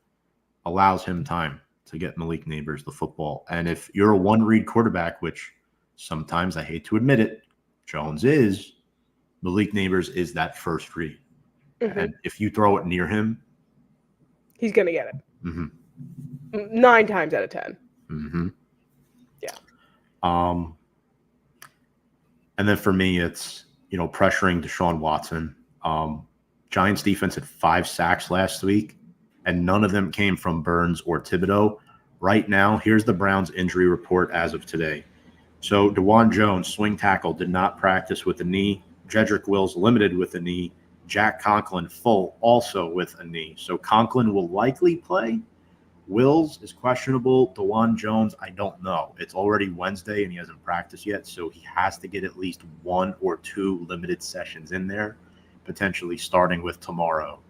allows him time to get Malik Nabers the football. And if you're a one-read quarterback, which sometimes I hate to admit it, Jones is, Malik Nabers is that first read. Mm-hmm. And if you throw it near him, He's gonna get it. mm-hmm, 9 times out of 10. mm-hmm. Yeah. And then for me, it's, pressuring Deshaun Watson. Giants defense had 5 sacks last week, and none of them came from Burns or Thibodeau. Right now, here's the Browns injury report as of today. So DeJuan Jones, swing tackle, did not practice with a knee. Jedrick Wills limited with a knee. Jack Conklin full also with a knee. So Conklin will likely play. Wills is questionable. DeJuan Jones, I don't know. It's already Wednesday and he hasn't practiced yet, so he has to get at least 1 or 2 limited sessions in there, potentially starting with tomorrow.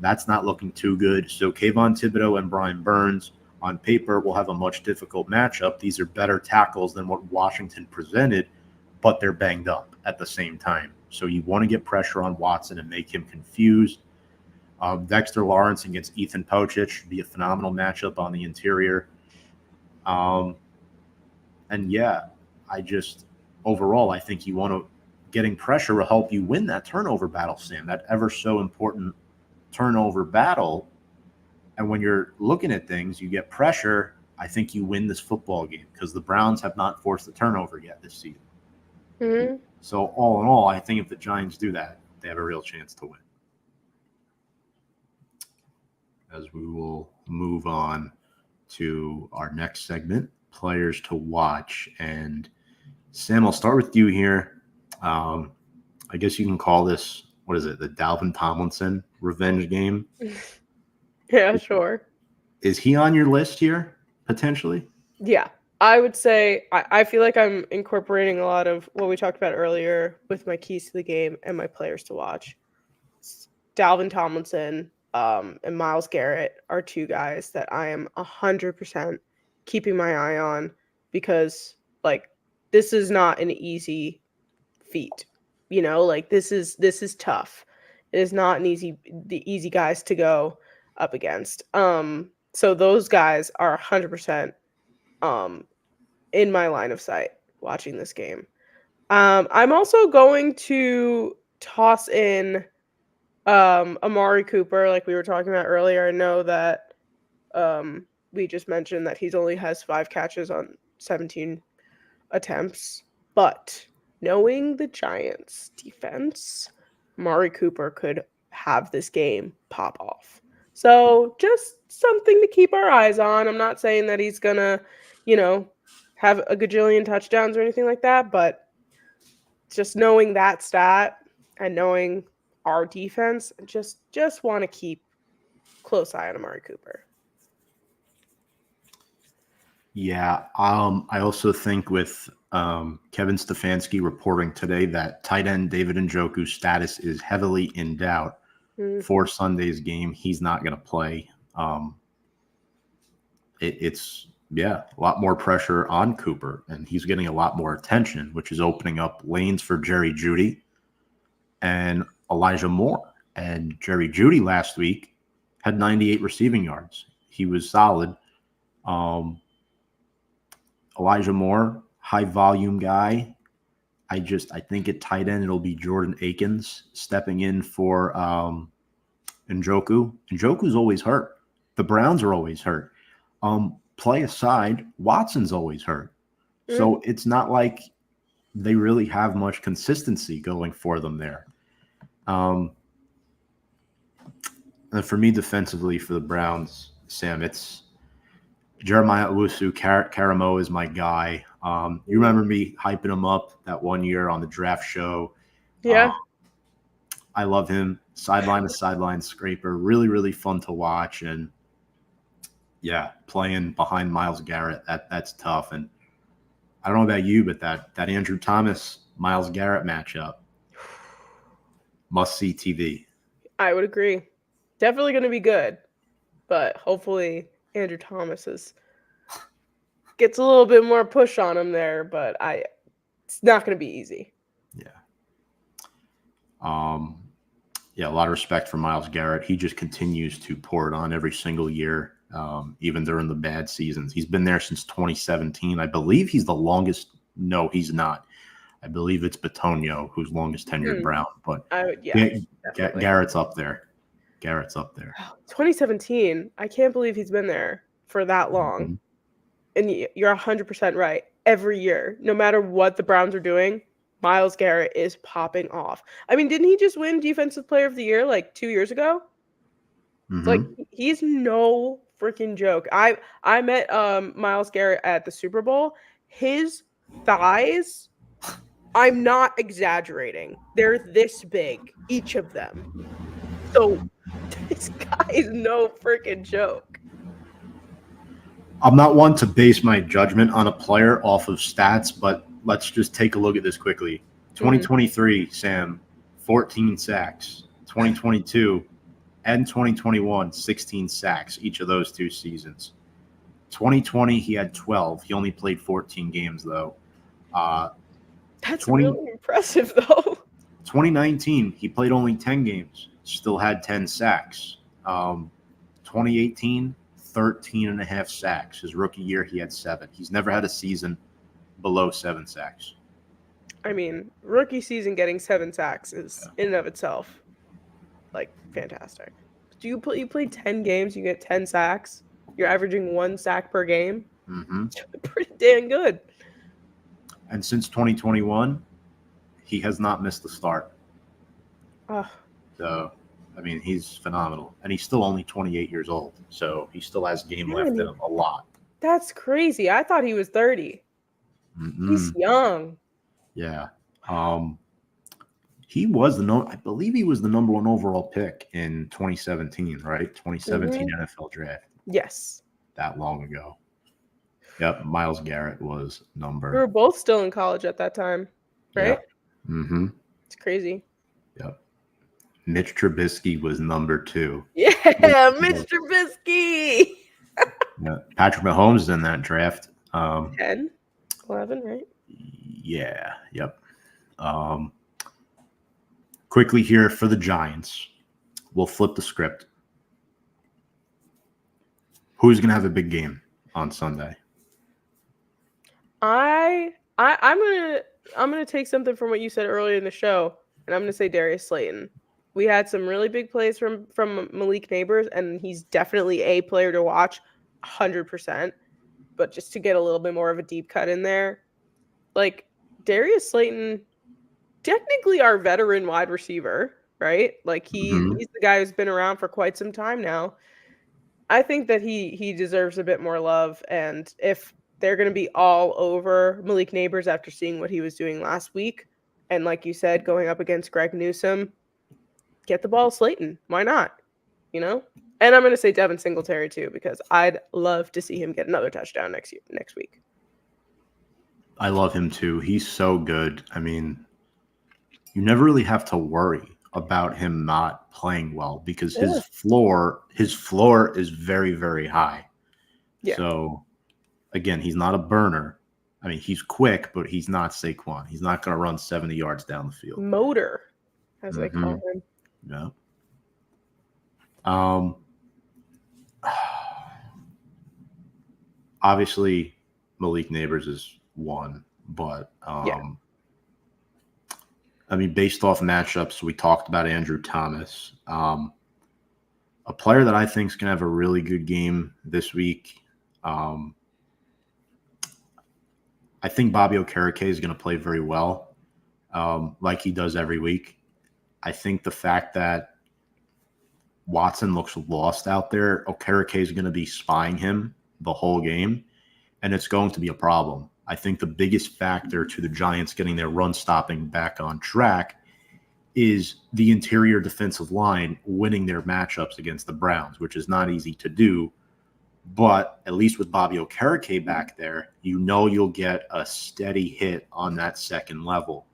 That's not looking too good. So Kayvon Thibodeau and Brian Burns on paper will have a much difficult matchup. These are better tackles than what Washington presented, but they're banged up at the same time. So you want to get pressure on Watson and make him confused. Dexter Lawrence against Ethan Pocic should be a phenomenal matchup on the interior. And yeah, overall, I think getting pressure will help you win that turnover battle, Sam, that ever so important turnover battle. And when you're looking at things, you get pressure. I think you win this football game because the Browns have not forced a turnover yet this season. Mm-hmm. So all in all, I think if the Giants do that, they have a real chance to win. As we will move on to our next segment, players to watch. And Sam, I'll start with you here. I guess you can call this, what is it, the Dalvin Tomlinson revenge game? Yeah, sure. Is he on your list here, potentially? Yeah. I would say I feel like I'm incorporating a lot of what we talked about earlier with my keys to the game and my players to watch. Dalvin Tomlinson and Myles Garrett are 2 guys that I am 100% keeping my eye on because like this is not an easy feat. Like this is tough. It is not the easy guys to go up against. So those guys are 100% in my line of sight watching this game. I'm also going to toss in Amari Cooper, like we were talking about earlier. I know that we just mentioned that he's only has 5 catches on 17 attempts, but knowing the Giants' defense, Amari Cooper could have this game pop off. So just something to keep our eyes on. I'm not saying that he's gonna, have a gajillion touchdowns or anything like that, but just knowing that stat and knowing our defense, just want to keep close eye on Amari Cooper. Yeah, I also think with Kevin Stefanski reporting today that tight end David Njoku's status is heavily in doubt for Sunday's game. He's not going to play. It's a lot more pressure on Cooper, and he's getting a lot more attention, which is opening up lanes for Jerry Jeudy and Elijah Moore. And Jerry Jeudy last week had 98 receiving yards. He was solid. Elijah Moore, high volume guy. I think at tight end it'll be Jordan Akins stepping in for Njoku. Njoku's always hurt. The Browns are always hurt. Play aside, Watson's always hurt. So it's not like they really have much consistency going for them there. And for me, defensively for the Browns, Sam, it's Jeremiah Owusu-Karamo is my guy. You remember me hyping him up that one year on the draft show. Yeah. I love him. Sideline to sideline scraper. Really, really fun to watch. And yeah, playing behind Myles Garrett, that's tough. And I don't know about you, but that Andrew Thomas, Myles Garrett matchup, must see TV. I would agree. Definitely going to be good, but hopefully Andrew Thomas gets a little bit more push on him there, but it's not going to be easy. Yeah. A lot of respect for Myles Garrett. He just continues to pour it on every single year, even during the bad seasons. He's been there since 2017. I believe he's the longest. No, he's not. I believe it's Bitonio who's longest tenured Brown, but Garrett's up there. 2017. I can't believe he's been there for that long. And you're 100% right. Every year, no matter what the Browns are doing, Myles Garrett is popping off. I mean, didn't he just win Defensive Player of the Year like 2 years ago? Like, he's no freaking joke. I met Myles Garrett at the Super Bowl. His thighs, I'm not exaggerating, they're this big, each of them. So this guy is no freaking joke. I'm not one to base my judgment on a player off of stats, but let's just take a look at this quickly. 2023, Sam, 14 sacks. 2022 and 2021, 16 sacks, each of those 2 seasons. 2020, he had 12. He only played 14 games, though. That's really impressive, though. 2019, he played only 10 games, still had 10 sacks. 2018, 13 and a half sacks. His rookie year, he had 7. He's never had a season below 7 sacks. I mean, rookie season getting 7 sacks is in and of itself like fantastic. Do you play 10 games, you get 10 sacks? You're averaging 1 sack per game? It's pretty dang good. And since 2021, he has not missed a start. So, I mean, he's phenomenal. And he's still only 28 years old. So he still has game left in him a lot. That's crazy. I thought he was 30. He's young. Yeah. He was I believe he was the number 1 overall pick in 2017, right? 2017 NFL draft. Yes. That long ago. Yep. Myles Garrett was number. We were both still in college at that time, right? Yeah. It's crazy. Yep. Mitch Trubisky was number 2. Yeah, Mitch Trubisky. Yeah. Patrick Mahomes is in that draft. 10, 11, right? Yeah. Yep. Quickly here for the Giants. We'll flip the script. Who's going to have a big game on Sunday? I'm gonna take something from what you said earlier in the show, and I'm gonna say Darius Slayton. We had some really big plays from Malik Nabers, and he's definitely a player to watch, 100%. But just to get a little bit more of a deep cut in there, like Darius Slayton, technically our veteran wide receiver, right? Like he's the guy who's been around for quite some time now. I think that he deserves a bit more love, and if they're going to be all over Malik Nabers after seeing what he was doing last week, and like you said, going up against Greg Newsome, get the ball Slayton. Why not? You know? And I'm going to say Devin Singletary too, because I'd love to see him get another touchdown next week. I love him too. He's so good. I mean, you never really have to worry about him not playing well because his floor is very, very high. Yeah. So again, he's not a burner. I mean, he's quick, but he's not Saquon. He's not going to run 70 yards down the field. Motor, as they call him. Yeah. Obviously, Malik Nabers is one, but I mean, based off matchups, we talked about Andrew Thomas. A player that I think is going to have a really good game this week. I think Bobby Okereke is going to play very well, like he does every week. I think the fact that Watson looks lost out there, Okereke is going to be spying him the whole game, and it's going to be a problem. I think the biggest factor to the Giants getting their run stopping back on track is the interior defensive line winning their matchups against the Browns, which is not easy to do. But at least with Bobby Okereke back there, you know you'll get a steady hit on that second level.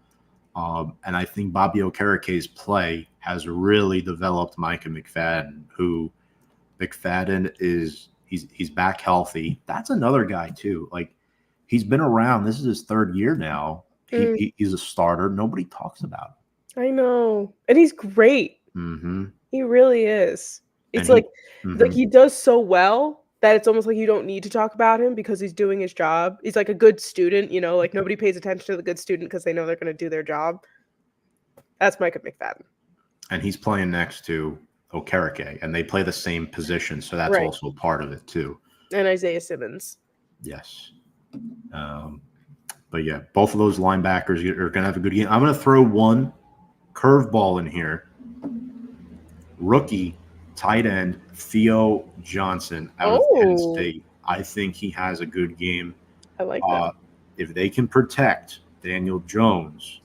And I think Bobby Okereke's play has really developed Micah McFadden, who McFadden is he's back healthy. That's another guy too. Like, he's been around. This is his third year now. He's a starter. Nobody talks about him. I know. And he's great. Mm-hmm. He really is. It's And like he does so well that it's almost like you don't need to talk about him because he's doing his job. He's like a good student, you know, like nobody pays attention to the good student because they know they're going to do their job. That's Micah McFadden. And he's playing next to Okereke, and they play the same position, so that's also part of it too. And Isaiah Simmons. Yes. But yeah, both of those linebackers are going to have a good game. I'm going to throw one curveball in here. Rookie tight end Theo Johnson out of Penn State. I think he has a good game. I like that. If they can protect Daniel Jones,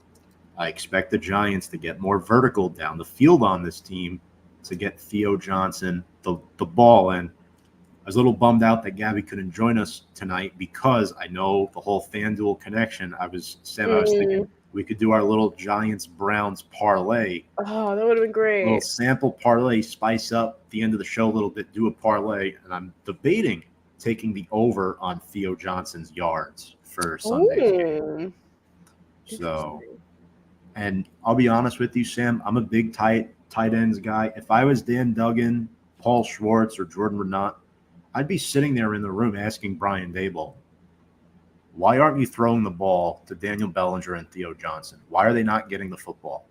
I expect the Giants to get more vertical down the field on this team to get Theo Johnson the ball. And I was a little bummed out that Gabby couldn't join us tonight because I know the whole FanDuel connection. I was thinking we could do our little Giants-Browns parlay. Oh, that would have been great. A little sample parlay, spice up the end of the show a little bit, do a parlay. And I'm debating taking the over on Theo Johnson's yards for Sunday's game. So, and I'll be honest with you, Sam, I'm a big tight ends guy. If I was Dan Duggan, Paul Schwartz, or Jordan Renat, I'd be sitting there in the room asking Brian Daboll, why aren't you throwing the ball to Daniel Bellinger and Theo Johnson? Why are they not getting the football?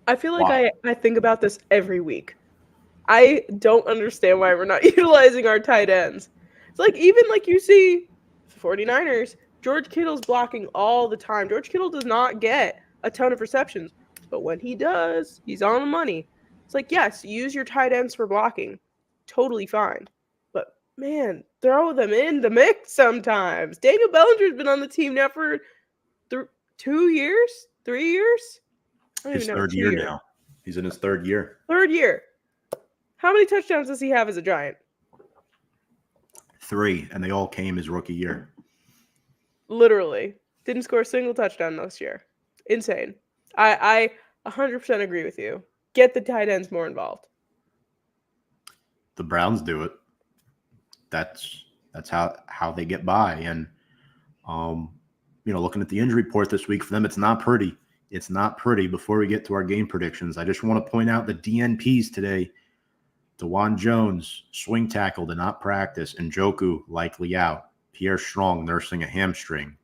I feel like I think about this every week. I don't understand why we're not utilizing our tight ends. It's like, even like you see 49ers, George Kittle's blocking all the time. George Kittle does not get a ton of receptions, but when he does, he's on the money. It's like, yes, use your tight ends for blocking. Totally fine. But, man, throw them in the mix sometimes. Daniel Bellinger's been on the team now for 2 years? 3 years? His third year now. He's in his third year. Third year. How many touchdowns does he have as a Giant? 3, and they all came his rookie year. Literally. Didn't score a single touchdown this year. Insane. I 100% agree with you. Get the tight ends more involved. The Browns do it. that's how they get by. And looking at the injury report this week for them, it's not pretty. It's not pretty. Before we get to our game predictions, I just want to point out the DNPs today. DeJuan Jones, swing tackle, did not practice. Njoku likely out. Pierre Strong nursing a hamstring.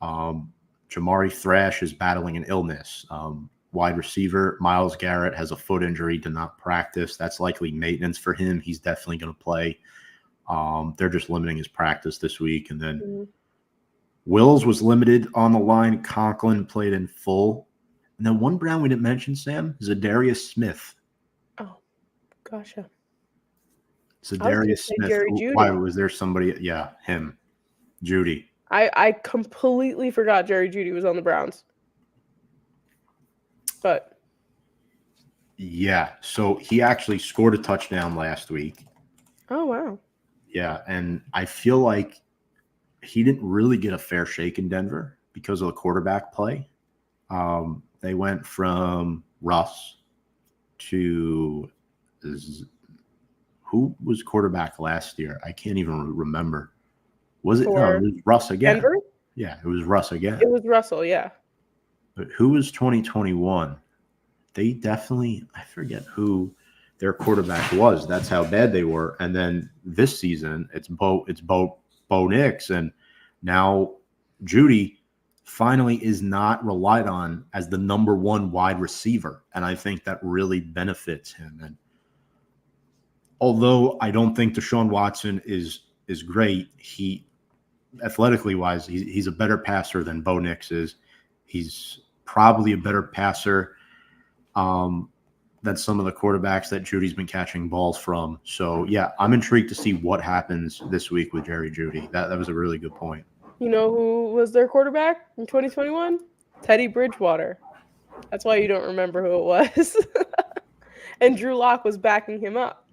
Jamari Thrash is battling an illness. Wide receiver Myles Garrett has a foot injury, did not practice. That's likely maintenance for him. He's definitely going to play. They're just limiting his practice this week. And then Wills was limited on the line. Conklin played in full. And then one Brown we didn't mention, Sam, Zadarius Smith. Oh, gotcha. Zadarius Smith. Jerry Jeudy. Why was there somebody? Yeah, him. Jeudy. I completely forgot Jerry Jeudy was on the Browns. But yeah, so he actually scored a touchdown last week. Oh, wow. Yeah, and I feel like he didn't really get a fair shake in Denver because of the quarterback play. They went from Russ to who was quarterback last year? I can't even remember. Was it? No, it was Russ again. Denver? Yeah, it was Russ again. It was Russell, yeah. But who was 2021? They definitely, I forget who their quarterback was. That's how bad they were. And then this season, it's Bo Nix, and now Jeudy finally is not relied on as the number one wide receiver, and I think that really benefits him. And although I don't think Deshaun Watson is great, he athletically wise, he's a better passer than Bo Nix is. He's probably a better passer than some of the quarterbacks that Judy's been catching balls from. So, yeah, I'm intrigued to see what happens this week with Jerry Jeudy. That was a really good point. You know who was their quarterback in 2021? Teddy Bridgewater. That's why you don't remember who it was. And Drew Lock was backing him up.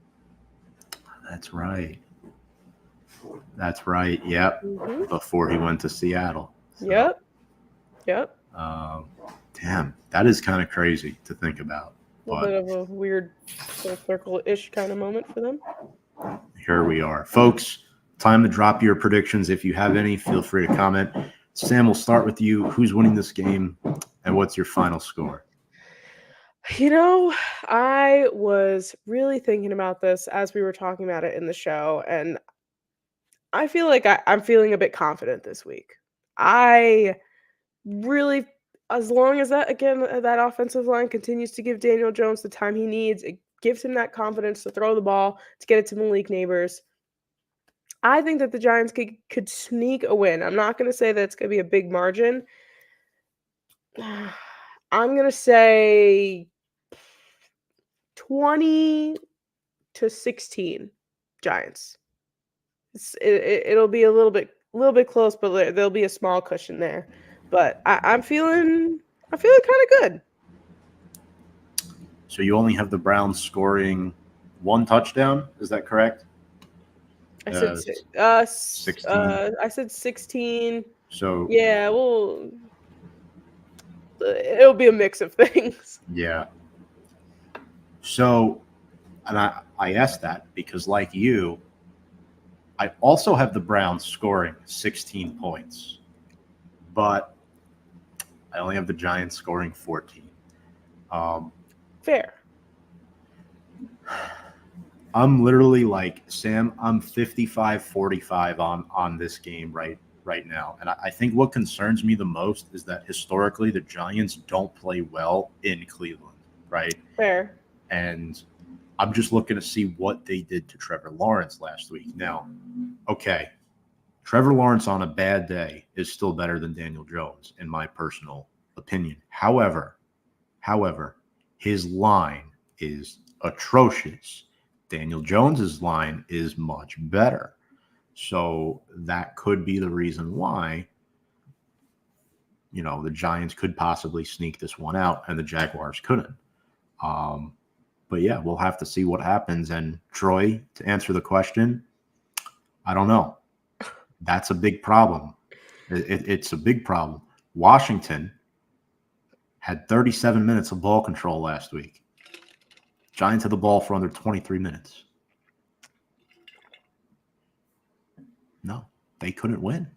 That's right. That's right. Yep. Mm-hmm. Before he went to Seattle. So, Yep. Damn, that is kind of crazy to think about. A little bit of a weird full circle-ish kind of moment for them. Here we are. Folks, time to drop your predictions. If you have any, feel free to comment. Sam, we'll start with you. Who's winning this game, and what's your final score? You know, I was really thinking about this as we were talking about it in the show, and I feel like I'm feeling a bit confident this week. I really, as long as that offensive line continues to give Daniel Jones the time he needs, it gives him that confidence to throw the ball, to get it to Malik Nabers. I think that the Giants could sneak a win. I'm not going to say that it's going to be a big margin. I'm going to say 20-16 Giants. It'll be a little bit close, but there'll be a small cushion there. But I'm feeling kind of good. So you only have the Browns scoring one touchdown, is that correct? I said 16. I said 16. So yeah, well, it'll be a mix of things. Yeah. So, and I asked that because, like you, I also have the Browns scoring 16 points, but I only have the Giants scoring 14. Fair. I'm literally like, Sam, I'm 55-45 on this game right now. And I think what concerns me the most is that historically the Giants don't play well in Cleveland, right? Fair. And I'm just looking to see what they did to Trevor Lawrence last week. Now, okay, Trevor Lawrence on a bad day is still better than Daniel Jones, in my personal opinion. However, his line is atrocious. Daniel Jones's line is much better. So that could be the reason why, the Giants could possibly sneak this one out and the Jaguars couldn't. But yeah, we'll have to see what happens. And Troy, to answer the question, I don't know. That's a big problem. It's a big problem. Washington had 37 minutes of ball control last week. Giants had the ball for under 23 minutes. No, they couldn't win.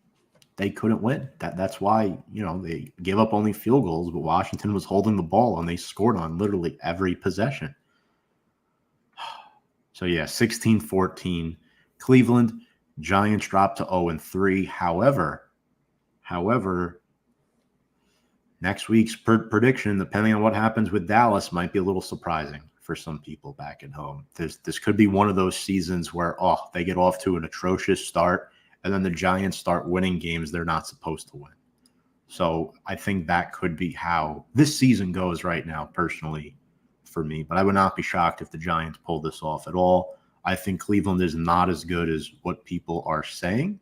They couldn't win. That's why, they give up only field goals, but Washington was holding the ball and they scored on literally every possession. So yeah, 16-14. Cleveland, Giants dropped to 0-3. However, next week's prediction, depending on what happens with Dallas, might be a little surprising for some people back at home. This could be one of those seasons where they get off to an atrocious start, and then the Giants start winning games they're not supposed to win. So I think that could be how this season goes right now, personally, for me. But I would not be shocked if the Giants pulled this off at all. I think Cleveland is not as good as what people are saying.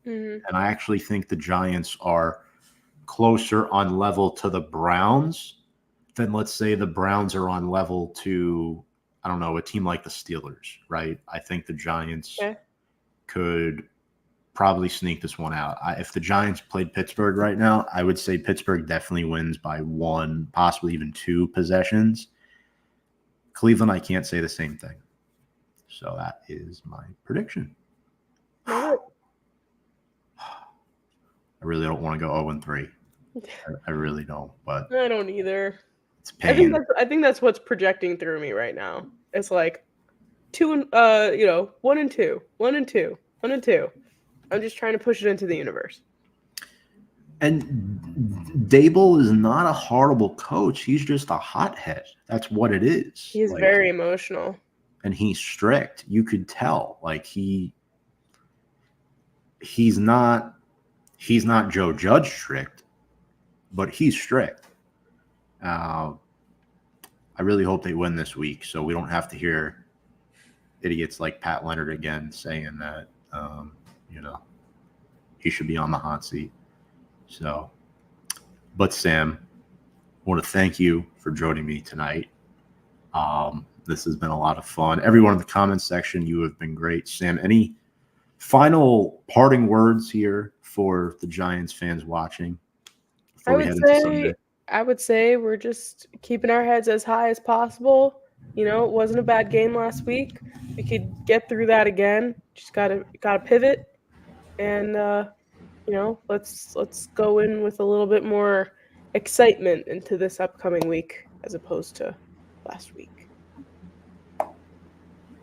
Mhm. And I actually think the Giants are closer on level to the Browns than, let's say, the Browns are on level to, I don't know, a team like the Steelers, right? I think the Giants could probably sneak this one out. If the Giants played Pittsburgh right now, I would say Pittsburgh definitely wins by 1, possibly even 2 possessions. Cleveland, I can't say the same thing. So that is my prediction. I really don't want to go 0-3. I really don't, but I don't either. it's pain. I think that's what's projecting through me right now. It's like 1 and 2, 1 and 2, 1 and 2. I'm just trying to push it into the universe. And Dable is not a horrible coach. He's just a hothead. That's what it is. He's very emotional. And he's strict. You could tell. Like he's not Joe Judge strict, but he's strict. I really hope they win this week so we don't have to hear idiots like Pat Leonard again saying that he should be on the hot seat. So, but Sam, I want to thank you for joining me tonight. This has been a lot of fun. Everyone in the comments section, you have been great. Sam, any final parting words here for the Giants fans watching before we head into Sunday? I would say we're just keeping our heads as high as possible. It wasn't a bad game last week. We could get through that again. Just gotta pivot, and let's go in with a little bit more excitement into this upcoming week as opposed to last week.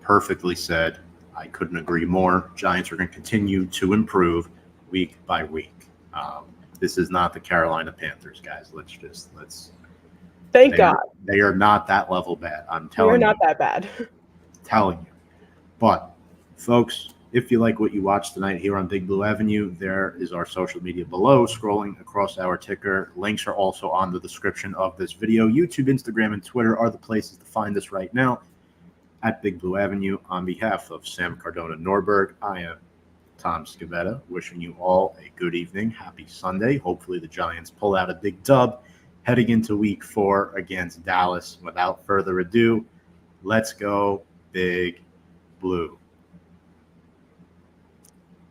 Perfectly said. I couldn't agree more. Giants are going to continue to improve week by week. This is not the Carolina Panthers, guys. Let's. Thank God. They are not that level bad. I'm telling you. They're not that bad. Telling you. But, folks, if you like what you watched tonight here on Big Blue Avenue, there is our social media below, scrolling across our ticker. Links are also on the description of this video. YouTube, Instagram, and Twitter are the places to find us right now at Big Blue Avenue. On behalf of Sam Cardona Norberg, I am Tom Scavetta, wishing you all a good evening. Happy Sunday. Hopefully the Giants pull out a big dub heading into week 4 against Dallas. Without further ado, let's go Big Blue.